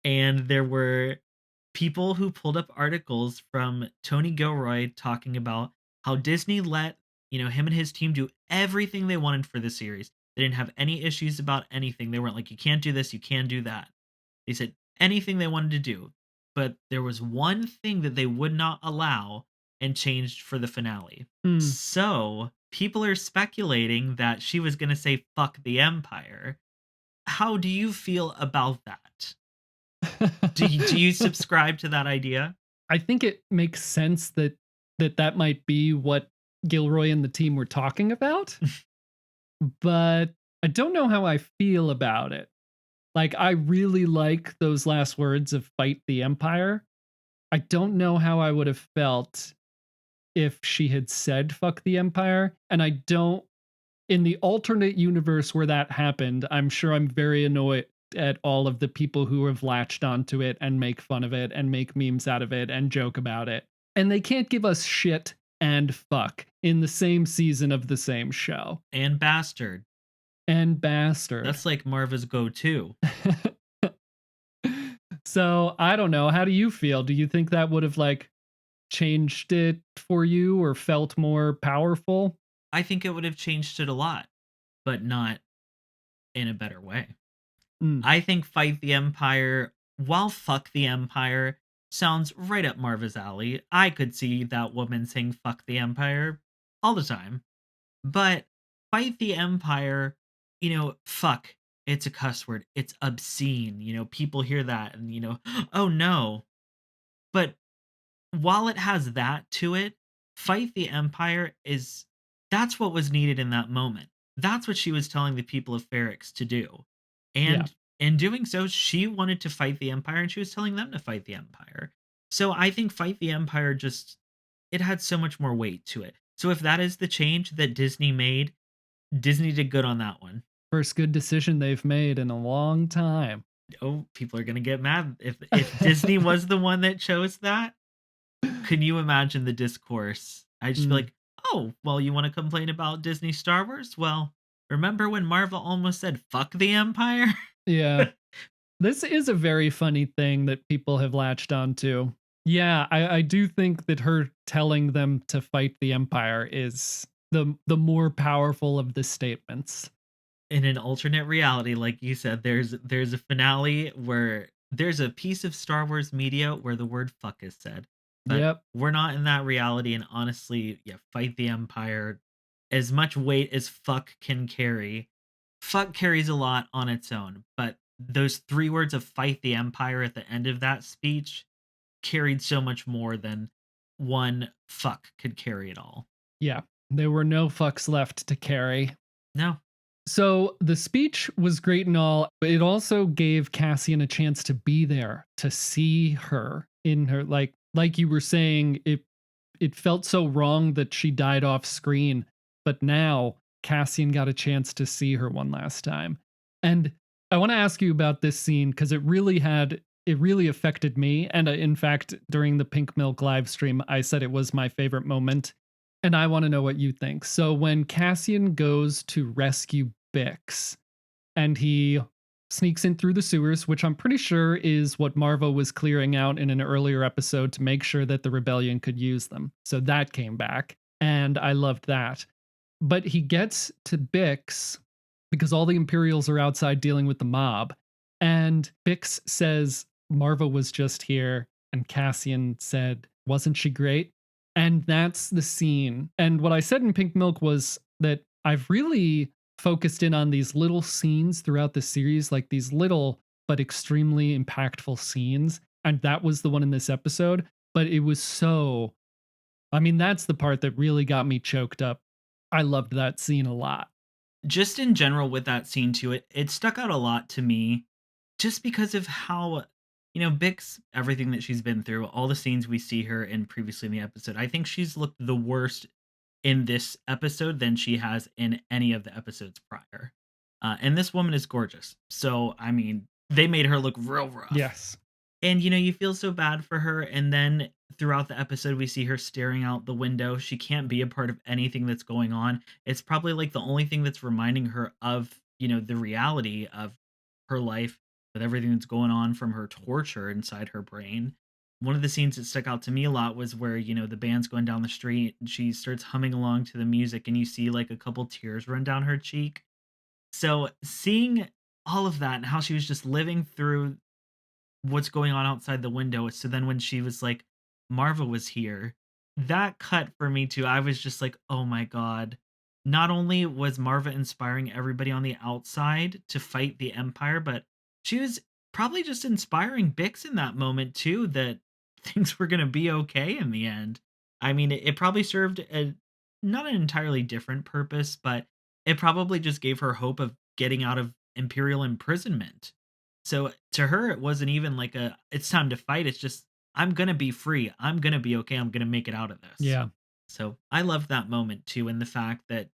And there were people who pulled up articles from Tony Gilroy talking about how Disney let, him and his team do everything they wanted for the series. They didn't have any issues about anything. They weren't like, you can't do this, you can do that. They said anything they wanted to do. But there was one thing that they would not allow and changed for the finale. Hmm. So people are speculating that she was going to say, fuck the Empire. How do you feel about that? Do you subscribe to that idea? I think it makes sense that might be what Gilroy and the team were talking about, but I don't know how I feel about it. Like, I really like those last words of fight the Empire. I don't know how I would have felt if she had said fuck the Empire. And I don't, in the alternate universe where that happened, I'm sure I'm very annoyed at all of the people who have latched onto it and make fun of it and make memes out of it and joke about it. And they can't give us shit and fuck in the same season of the same show. And bastard. And bastard. That's like Maarva's go-to. So I don't know. How do you feel? Do you think that would have like changed it for you or felt more powerful? I think it would have changed it a lot, but not in a better way. Mm. I think fight the Empire while fuck the Empire sounds right up Marva's alley. I could see that woman saying fuck the Empire all the time. But fight the Empire, fuck, it's a cuss word. It's obscene. People hear that and, oh no. But while it has that to it, fight the Empire that's what was needed in that moment. That's what she was telling the people of Ferrix to do. Yeah. And in doing so, she wanted to fight the Empire and she was telling them to fight the Empire. So I think fight the Empire it had so much more weight to it. So if that is the change that Disney made, Disney did good on that one. First good decision they've made in a long time. Oh, people are going to get mad. If Disney was the one that chose that, can you imagine the discourse? I just feel like, oh, well, you want to complain about Disney Star Wars? Well, remember when Marvel almost said, fuck the Empire? Yeah. This is a very funny thing that people have latched onto. Yeah, I do think that her telling them to fight the Empire is the more powerful of the statements. In an alternate reality, like you said, there's a finale where there's a piece of Star Wars media where the word fuck is said. But Yep. we're not in that reality, and honestly, yeah, fight the Empire. As much weight as fuck can carry, fuck carries a lot on its own. But those 3 words of fight the Empire at the end of that speech carried so much more than one fuck could carry it all. Yeah. There were no fucks left to carry. No. So the speech was great and all, but it also gave Cassian a chance to be there, to see her in her like you were saying, it felt so wrong that she died off screen, but now Cassian got a chance to see her one last time. And I want to ask you about this scene because it really affected me. And in fact, during the Pink Milk live stream, I said it was my favorite moment. And I want to know what you think. So when Cassian goes to rescue Bix and he sneaks in through the sewers, which I'm pretty sure is what Maarva was clearing out in an earlier episode to make sure that the rebellion could use them. So that came back, and I loved that. But he gets to Bix because all the Imperials are outside dealing with the mob, and Bix says, Maarva was just here, and Cassian said, wasn't she great? And that's the scene. And what I said in Pink Milk was that I've really focused in on these little scenes throughout the series, like these little but extremely impactful scenes. And that was the one in this episode. But it was that's the part that really got me choked up. I loved that scene a lot. Just in general with that scene too, it stuck out a lot to me just because of how, Bix, everything that she's been through, all the scenes we see her in previously in the episode. I think she's looked the worst in this episode than she has in any of the episodes prior. And this woman is gorgeous. So, they made her look real rough. Yes. And, you feel so bad for her. And then throughout the episode, we see her staring out the window. She can't be a part of anything that's going on. It's probably like the only thing that's reminding her of, the reality of her life with everything that's going on from her torture inside her brain. One of the scenes that stuck out to me a lot was where, the band's going down the street and she starts humming along to the music and you see like a couple tears run down her cheek. So seeing all of that and how she was just living through what's going on outside the window. So then when she was like, Maarva was here, that cut for me too. I was just like, oh my God. Not only was Maarva inspiring everybody on the outside to fight the Empire, but she was probably just inspiring Bix in that moment too, that things were going to be okay in the end. I mean, it probably served not an entirely different purpose, but it probably just gave her hope of getting out of Imperial imprisonment. So to her, it wasn't even like a it's time to fight. It's just I'm gonna be free. I'm gonna be okay. I'm gonna make it out of this. Yeah. So I loved that moment too, and the fact that,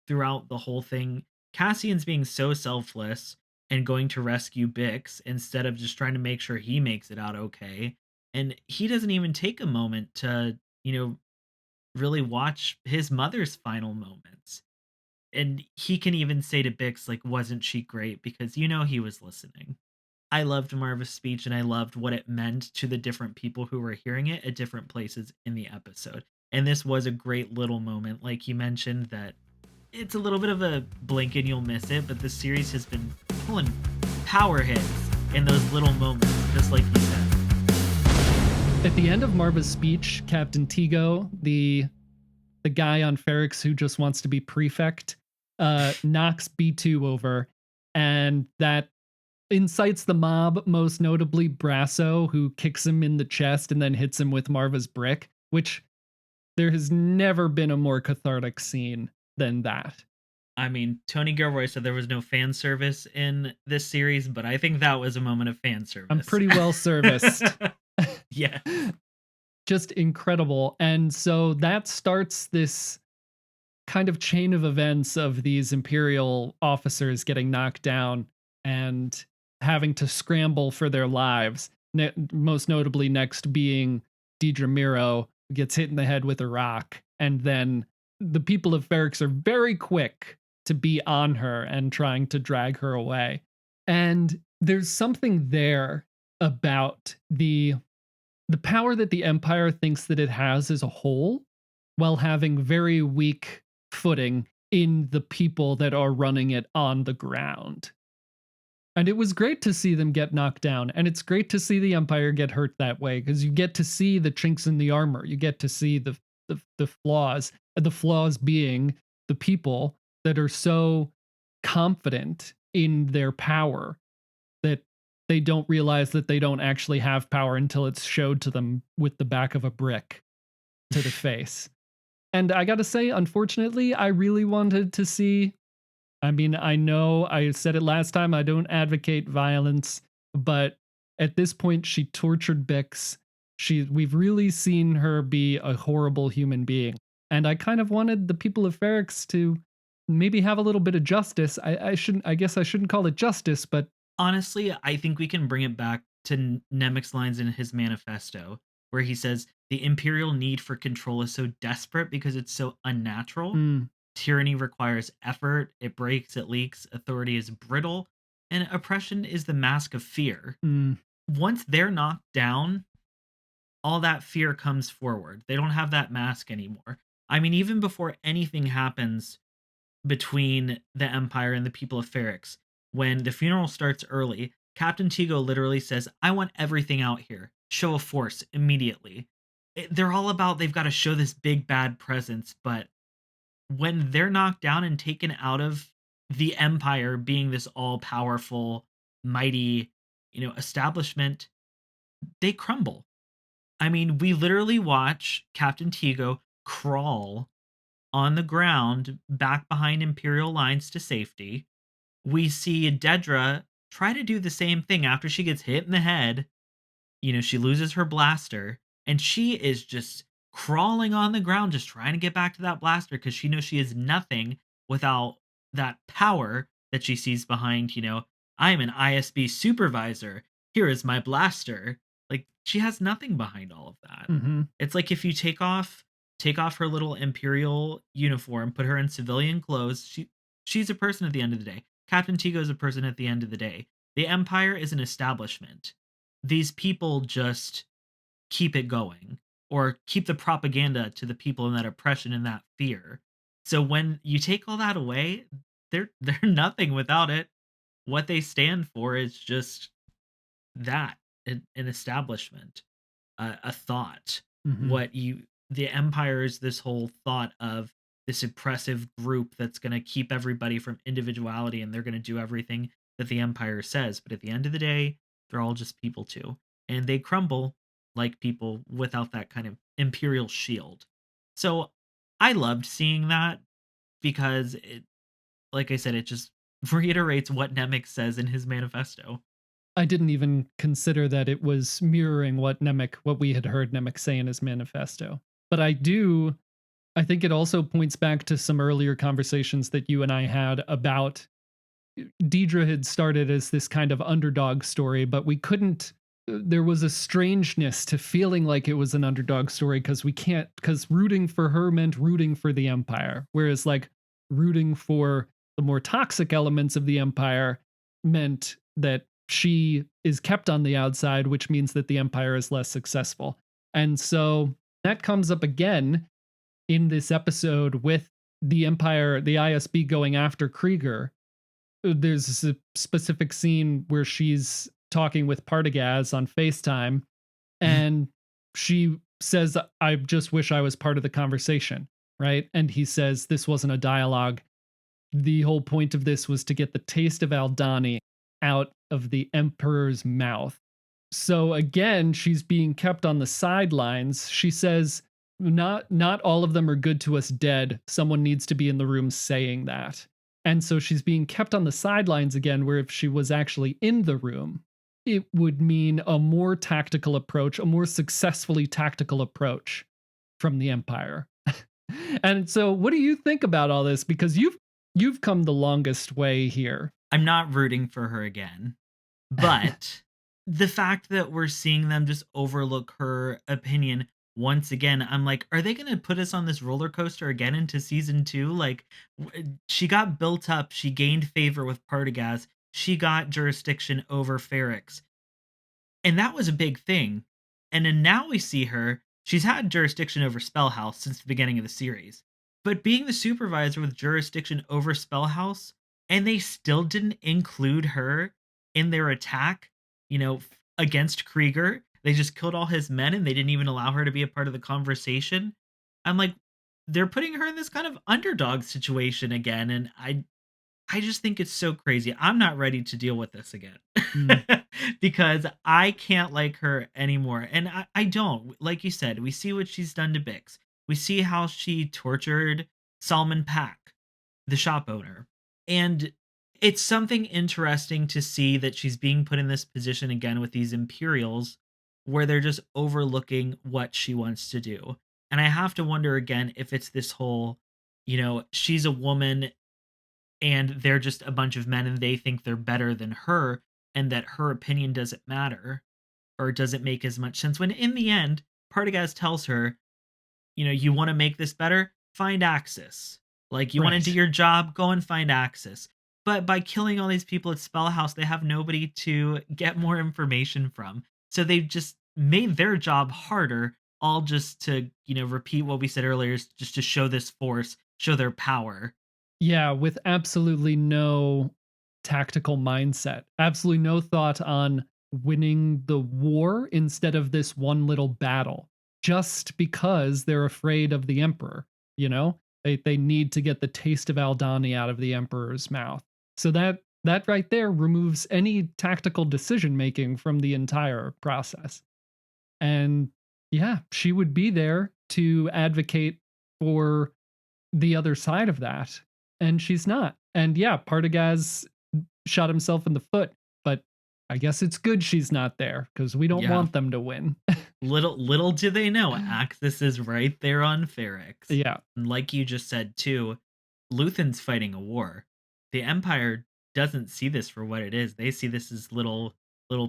throughout the whole thing, Cassian's being so selfless and going to rescue Bix instead of just trying to make sure he makes it out okay. And he doesn't even take a moment to, really watch his mother's final moments. And he can even say to Bix, like, wasn't she great? Because he was listening. I loved Marva's speech and I loved what it meant to the different people who were hearing it at different places in the episode. And this was a great little moment. Like you mentioned, that it's a little bit of a blink and you'll miss it, but the series has been pulling power hits in those little moments, just like you said. At the end of Marva's speech, Captain Tigo, the guy on Ferrix who just wants to be prefect, knocks B2 over, and that incites the mob, most notably Brasso, who kicks him in the chest and then hits him with Marva's brick, which there has never been a more cathartic scene than that. I mean, Tony Gilroy said there was no fan service in this series, but I think that was a moment of fan service. I'm pretty well serviced. Yeah. Just incredible. And so that starts this kind of chain of events of these Imperial officers getting knocked down and having to scramble for their lives. Most notably, next being Deidre Miro, who gets hit in the head with a rock. And then the people of Ferrix are very quick to be on her and trying to drag her away. And there's something there about the power that the Empire thinks that it has as a whole, while having very weak footing in the people that are running it on the ground. And it was great to see them get knocked down, and it's great to see the Empire get hurt that way, because you get to see the chinks in the armor, you get to see the flaws, and the flaws being the people that are so confident in their power that they don't realize that they don't actually have power until it's showed to them with the back of a brick to the face. And I gotta say, unfortunately, I really wanted to see. I mean, I know I said it last time, I don't advocate violence, but at this point, she tortured Bix. We've really seen her be a horrible human being. And I kind of wanted the people of Ferrix to maybe have a little bit of justice. I guess I shouldn't call it justice, but Honestly, I think we can bring it back to Nemik's lines in his manifesto, where he says the imperial need for control is so desperate because it's so unnatural. Tyranny requires effort, it breaks, it leaks, authority is brittle, and oppression is the mask of fear. Once they're knocked down, all that fear comes forward. They don't have that mask anymore. I mean, even before anything happens between the Empire and the people of Ferrix, when the funeral starts early, Captain Tigo literally says, I want everything out here. Show of force immediately. They're all about they've got to show this big bad presence, but when they're knocked down and taken out of the Empire being this all-powerful, mighty, establishment, they crumble. I mean, we literally watch Captain Tigo crawl on the ground back behind Imperial lines to safety. We see Dedra try to do the same thing after she gets hit in the head. She loses her blaster, and she is just crawling on the ground, just trying to get back to that blaster because she knows she is nothing without that power that she sees behind, I am an ISB supervisor. Here is my blaster. Like, she has nothing behind all of that. It's like if you take off her little Imperial uniform, put her in civilian clothes, she's a person at the end of the day. Captain Tigo is a person at the end of the day. The Empire is an establishment. These people just keep it going, or keep the propaganda to the people in that oppression and that fear. So when you take all that away, they're nothing without it. What they stand for is just that, an establishment, a thought. Mhm. What you the empire is this whole thought of this oppressive group that's going to keep everybody from individuality, and they're going to do everything that the empire says. But at the end of the day, they're all just people too, and they crumble like people without that kind of imperial shield. So I loved seeing that because like I said, it just reiterates what Nemik says in his manifesto. I didn't even consider that it was mirroring what we had heard Nemik say in his manifesto. But I think it also points back to some earlier conversations that you and I had about Deidre had started as this kind of underdog story, but we couldn't. There was a strangeness to feeling like it was an underdog story because rooting for her meant rooting for the Empire, whereas like rooting for the more toxic elements of the Empire meant that she is kept on the outside, which means that the Empire is less successful. And so that comes up again in this episode with the Empire, the ISB going after Krieger. There's a specific scene where she's talking with Partagas on FaceTime, and she says, I just wish I was part of the conversation, right? And he says, this wasn't a dialogue. The whole point of this was to get the taste of Aldani out of the Emperor's mouth. So again, she's being kept on the sidelines. She says, not all of them are good to us dead. Someone needs to be in the room saying that. And so she's being kept on the sidelines again, where if she was actually in the room, it would mean a more tactical approach, a more successfully tactical approach from the Empire. And so what do you think about all this? Because you've come the longest way here. I'm not rooting for her again. But the fact that we're seeing them just overlook her opinion once again, I'm like, are they going to put us on this roller coaster again into season 2? Like, she got built up, she gained favor with Partagas, she got jurisdiction over Ferrix, and that was a big thing. And then now we see her, she's had jurisdiction over Spellhouse since the beginning of the series, but being the supervisor with jurisdiction over Spellhouse, and they still didn't include her in their attack, against Krieger. They just killed all his men and they didn't even allow her to be a part of the conversation. I'm like, they're putting her in this kind of underdog situation again, and I just think it's so crazy. I'm not ready to deal with this again. Because I can't like her anymore. And I don't. Like you said, we see what she's done to Bix. We see how she tortured Salman Pack, the shop owner. And it's something interesting to see that she's being put in this position again with these Imperials where they're just overlooking what she wants to do. And I have to wonder again if it's this whole, she's a woman and they're just a bunch of men and they think they're better than her and that her opinion doesn't matter or doesn't make as much sense. When in the end, Partagas tells her, you want to make this better? Find Axis. Like, you want to do your job? Go and find Axis. But by killing all these people at Spellhouse, they have nobody to get more information from. So they've just made their job harder, all just to, repeat what we said earlier, just to show this force, show their power. Yeah, with absolutely no tactical mindset, absolutely no thought on winning the war instead of this one little battle, just because they're afraid of the Emperor, They need to get the taste of Aldani out of the Emperor's mouth. So that right there removes any tactical decision making from the entire process. And yeah, she would be there to advocate for the other side of that. And she's not. And yeah, Partagas shot himself in the foot, but I guess it's good she's not there because we don't want them to win. Little do they know, Axis is right there on Ferrix. Yeah. And like you just said too, Luthen's fighting a war. The Empire doesn't see this for what it is. They see this as little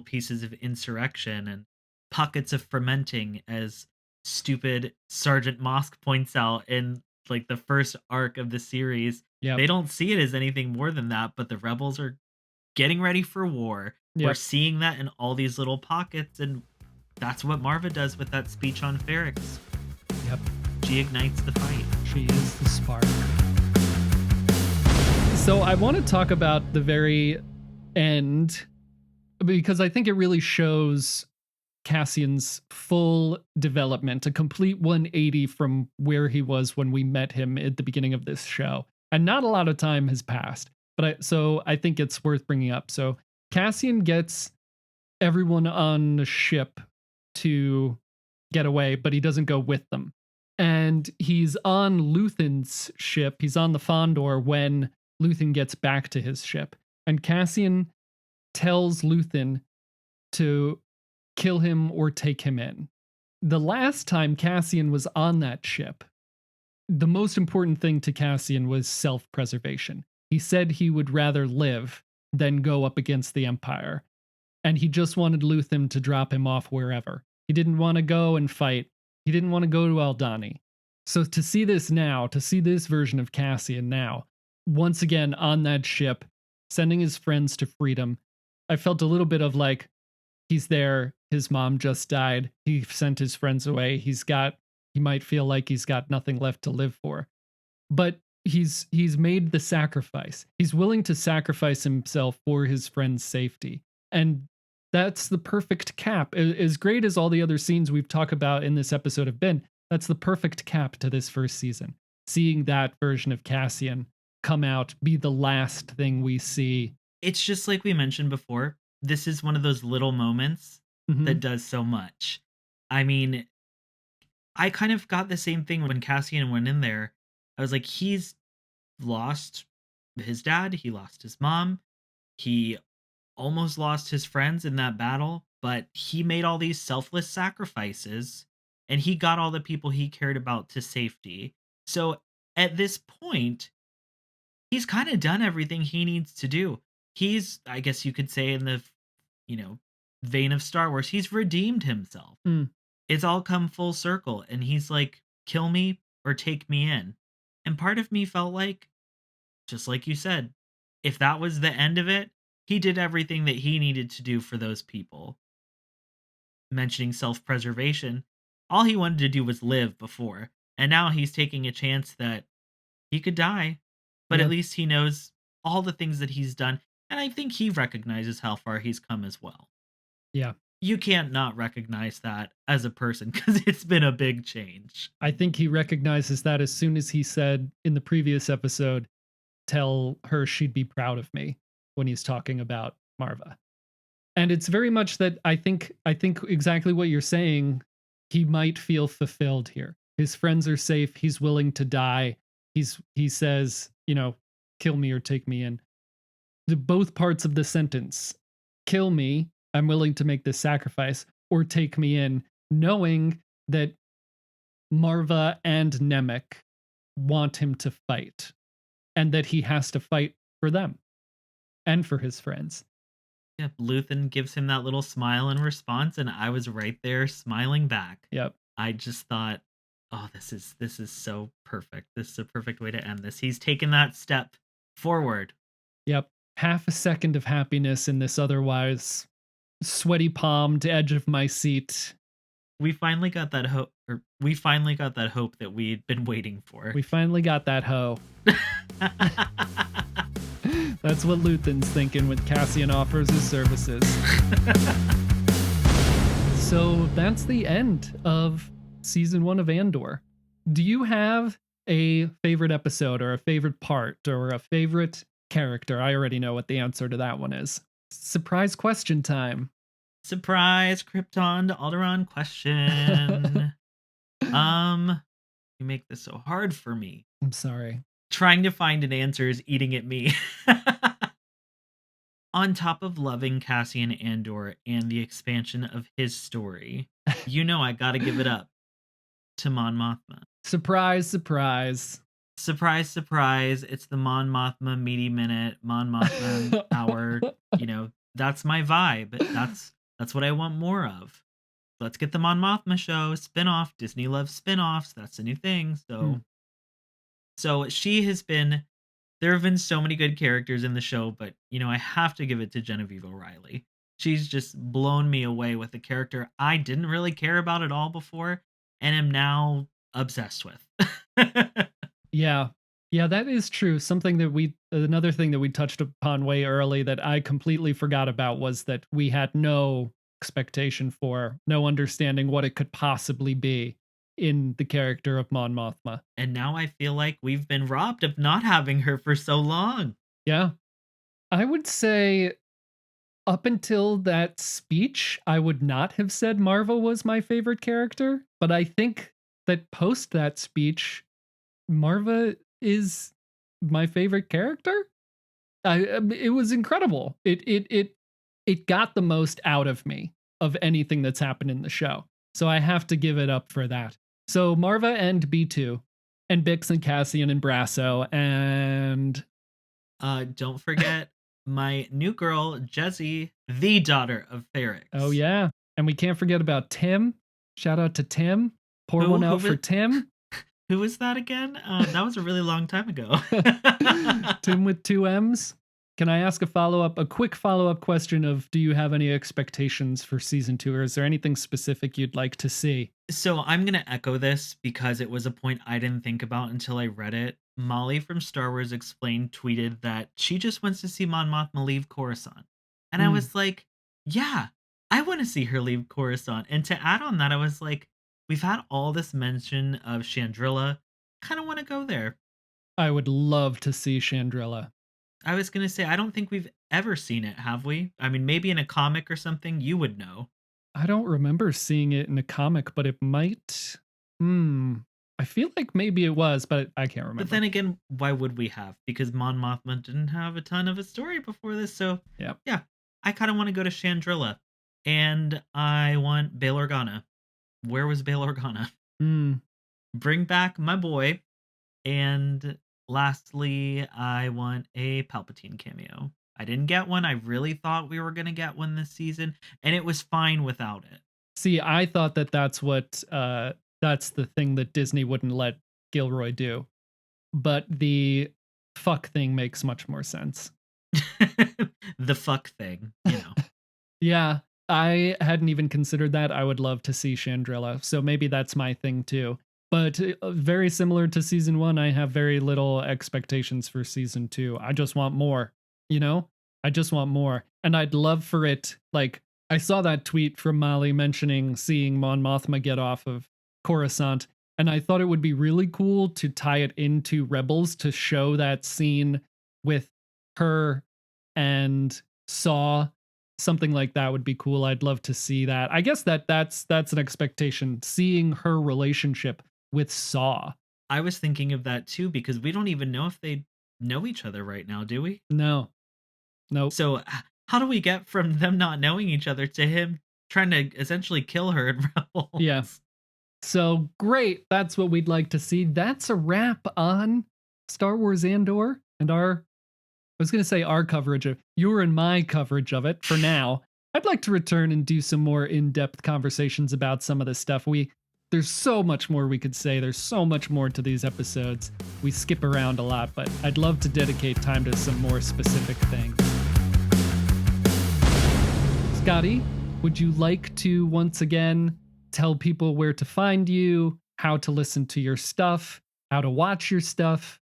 pieces of insurrection and pockets of fermenting, as stupid Sergeant Mosk points out in like the first arc of the series. Yep. They don't see it as anything more than that, but the rebels are getting ready for war. Yep. We're seeing that in all these little pockets, and that's what Maarva does with that speech on Ferrix. Yep. She ignites the fight. She is the spark. So I want to talk about the very end because I think it really shows Cassian's full development, a complete 180 from where he was when we met him at the beginning of this show. And not a lot of time has passed, but I think it's worth bringing up. So Cassian gets everyone on the ship to get away, but he doesn't go with them. And he's on Luthen's ship. He's on the Fondor when Luthen gets back to his ship. And Cassian tells Luthen to kill him or take him in. The last time Cassian was on that ship, the most important thing to Cassian was self-preservation. He said he would rather live than go up against the Empire. And he just wanted Luthen to drop him off wherever. He didn't want to go and fight. He didn't want to go to Aldhani. So to see this now, to see this version of Cassian now, once again on that ship, sending his friends to freedom, I felt a little bit of like, he's there, his mom just died, he sent his friends away, he might feel like he's got nothing left to live for. But he's made the sacrifice. He's willing to sacrifice himself for his friend's safety. And that's the perfect cap. As great as all the other scenes we've talked about in this episode have been, that's the perfect cap to this first season. Seeing that version of Cassian come out, be the last thing we see. It's just like we mentioned before. This is one of those little moments that does so much. I mean, I kind of got the same thing when Cassian went in there. I was like, he's lost his dad, he lost his mom, he almost lost his friends in that battle, but he made all these selfless sacrifices and he got all the people he cared about to safety. So at this point, he's kind of done everything he needs to do. He's, I guess you could say, in the, vein of Star Wars, he's redeemed himself. It's all come full circle, and he's like, kill me or take me in. And part of me felt like, just like you said, if that was the end of it, he did everything that he needed to do for those people. Mentioning self-preservation, all he wanted to do was live before, and now he's taking a chance that he could die, but at least he knows all the things that he's done, and I think he recognizes how far he's come as well. Yeah. You can't not recognize that as a person because it's been a big change. I think he recognizes that as soon as he said in the previous episode, tell her she'd be proud of me, when he's talking about Maarva. And it's very much that I think exactly what you're saying. He might feel fulfilled here. His friends are safe. He's willing to die. He says, kill me or take me in. Both parts of the sentence, kill me, I'm willing to make this sacrifice, or take me in, knowing that Maarva and Nemik want him to fight, and that he has to fight for them and for his friends. Yeah, Luthen gives him that little smile in response, and I was right there smiling back. Yep. I just thought, oh, this is so perfect. This is a perfect way to end this. He's taken that step forward. Yep. Half a second of happiness in this otherwise sweaty palmed edge of my seat. We finally got that hope, that we'd been waiting for. We finally got that hoe. That's what Luthen's thinking when Cassian offers his services. So that's the end of season 1 of Andor. Do you have a favorite episode or a favorite part or a favorite character? I already know what the answer to that one is. Surprise question time. Surprise Krypton to Alderaan question. You make this so hard for me. I'm sorry. Trying to find an answer is eating at me. On top of loving Cassian Andor and the expansion of his story, I gotta give it up to Mon Mothma. Surprise, surprise. Surprise, surprise. It's the Mon Mothma Meaty Minute, Mon Mothma Hour. That's my vibe. That's what I want more of. Let's get the Mon Mothma show, spin-off. Disney loves spin-offs. That's a new thing. So she has been, there have been so many good characters in the show, but, I have to give it to Genevieve O'Reilly. She's just blown me away with a character I didn't really care about at all before and am now obsessed with. Yeah. Yeah, that is true. Another thing that we touched upon way early that I completely forgot about was that we had no expectation for, no understanding what it could possibly be in the character of Mon Mothma. And now I feel like we've been robbed of not having her for so long. Yeah. I would say up until that speech, I would not have said Maarva was my favorite character, but I think that post that speech, Maarva is my favorite character. It was incredible. It got the most out of me of anything that's happened in the show. So I have to give it up for that. So Maarva and B2 and Bix and Cassian and Brasso and Don't forget my new girl, Jessie, the daughter of Ferrix. oh yeah. And we can't forget about Tim. Shout out to Tim. Pour one out for Tim. Who was that again? That was a really long time ago. Tim with 2 M's. Can I ask a quick follow-up question of, do you have any expectations for season 2, or is there anything specific you'd like to see? So I'm going to echo this because it was a point I didn't think about until I read it. Molly from Star Wars Explained tweeted that she just wants to see Mon Mothma leave Coruscant. And I was like, yeah, I want to see her leave Coruscant. And to add on that, I was like, we've had all this mention of Chandrilla. Kind of want to go there. I would love to see Chandrilla. I was going to say, I don't think we've ever seen it, have we? I mean, maybe in a comic or something, you would know. I don't remember seeing it in a comic, but it might. I feel like maybe it was, but I can't remember. But then again, why would we have? Because Mon Mothma didn't have a ton of a story before this. So, yeah, I kind of want to go to Chandrilla. And I want Bail Organa. Where was Bail Organa? Bring back my boy. And lastly, I want a Palpatine cameo. I didn't get one. I really thought we were going to get one this season, and it was fine without it. See, I thought that's the thing that Disney wouldn't let Gilroy do. But the fuck thing makes much more sense. The fuck thing, you know. Yeah, I hadn't even considered that. I would love to see Chandrilla, so maybe that's my thing too. But very similar to season 1, I have very little expectations for season 2. I just want more, you know? I just want more. And I'd love for it, like, I saw that tweet from Molly mentioning seeing Mon Mothma get off of Coruscant, and I thought it would be really cool to tie it into Rebels to show that scene with her and Saw. Something like that would be cool. I'd love to see that. I guess that's an expectation, seeing her relationship with Saw. I was thinking of that too, because we don't even know if they know each other right now, do we? No. Nope. So how do we get from them not knowing each other to him trying to essentially kill her in Rebels? Yeah. So great. That's what we'd like to see. That's a wrap on Star Wars Andor and our coverage of your and my coverage of it for now. I'd like to return and do some more in-depth conversations about some of this stuff. There's so much more we could say. There's so much more to these episodes. We skip around a lot, but I'd love to dedicate time to some more specific things. Scotty, would you like to once again tell people where to find you, how to listen to your stuff, how to watch your stuff,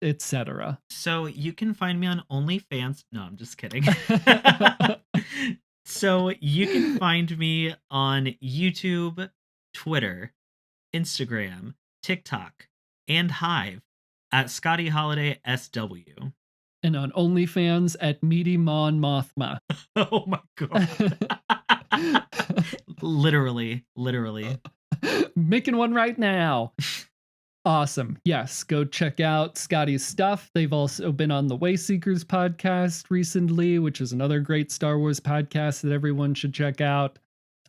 etc.? So you can find me on OnlyFans. No, I'm just kidding. So you can find me on YouTube, Twitter, Instagram, TikTok, and Hive at Scotty Holiday SW. And on OnlyFans at Meaty Mon Mothma. Oh my god. Literally. Making one right now. Awesome. Yes, go check out Scotty's stuff. They've also been on the Wayseekers podcast recently, which is another great Star Wars podcast that everyone should check out.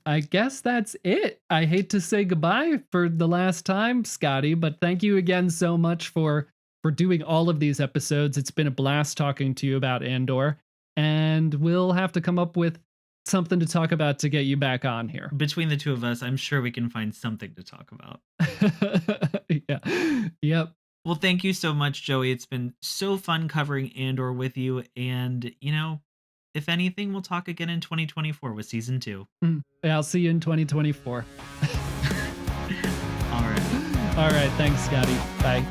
I guess that's it. I hate to say goodbye for the last time, Scotty, but thank you again so much for doing all of these episodes. It's been a blast talking to you about Andor, and we'll have to come up with something to talk about to get you back on here. Between the two of us, I'm sure we can find something to talk about. Yeah. Yep. Well, thank you so much, Joey. It's been so fun covering Andor with you. And, you know, if anything, we'll talk again in 2024 with season 2. Yeah, I'll see you in 2024. All right. All right. Thanks, Scotty. Bye.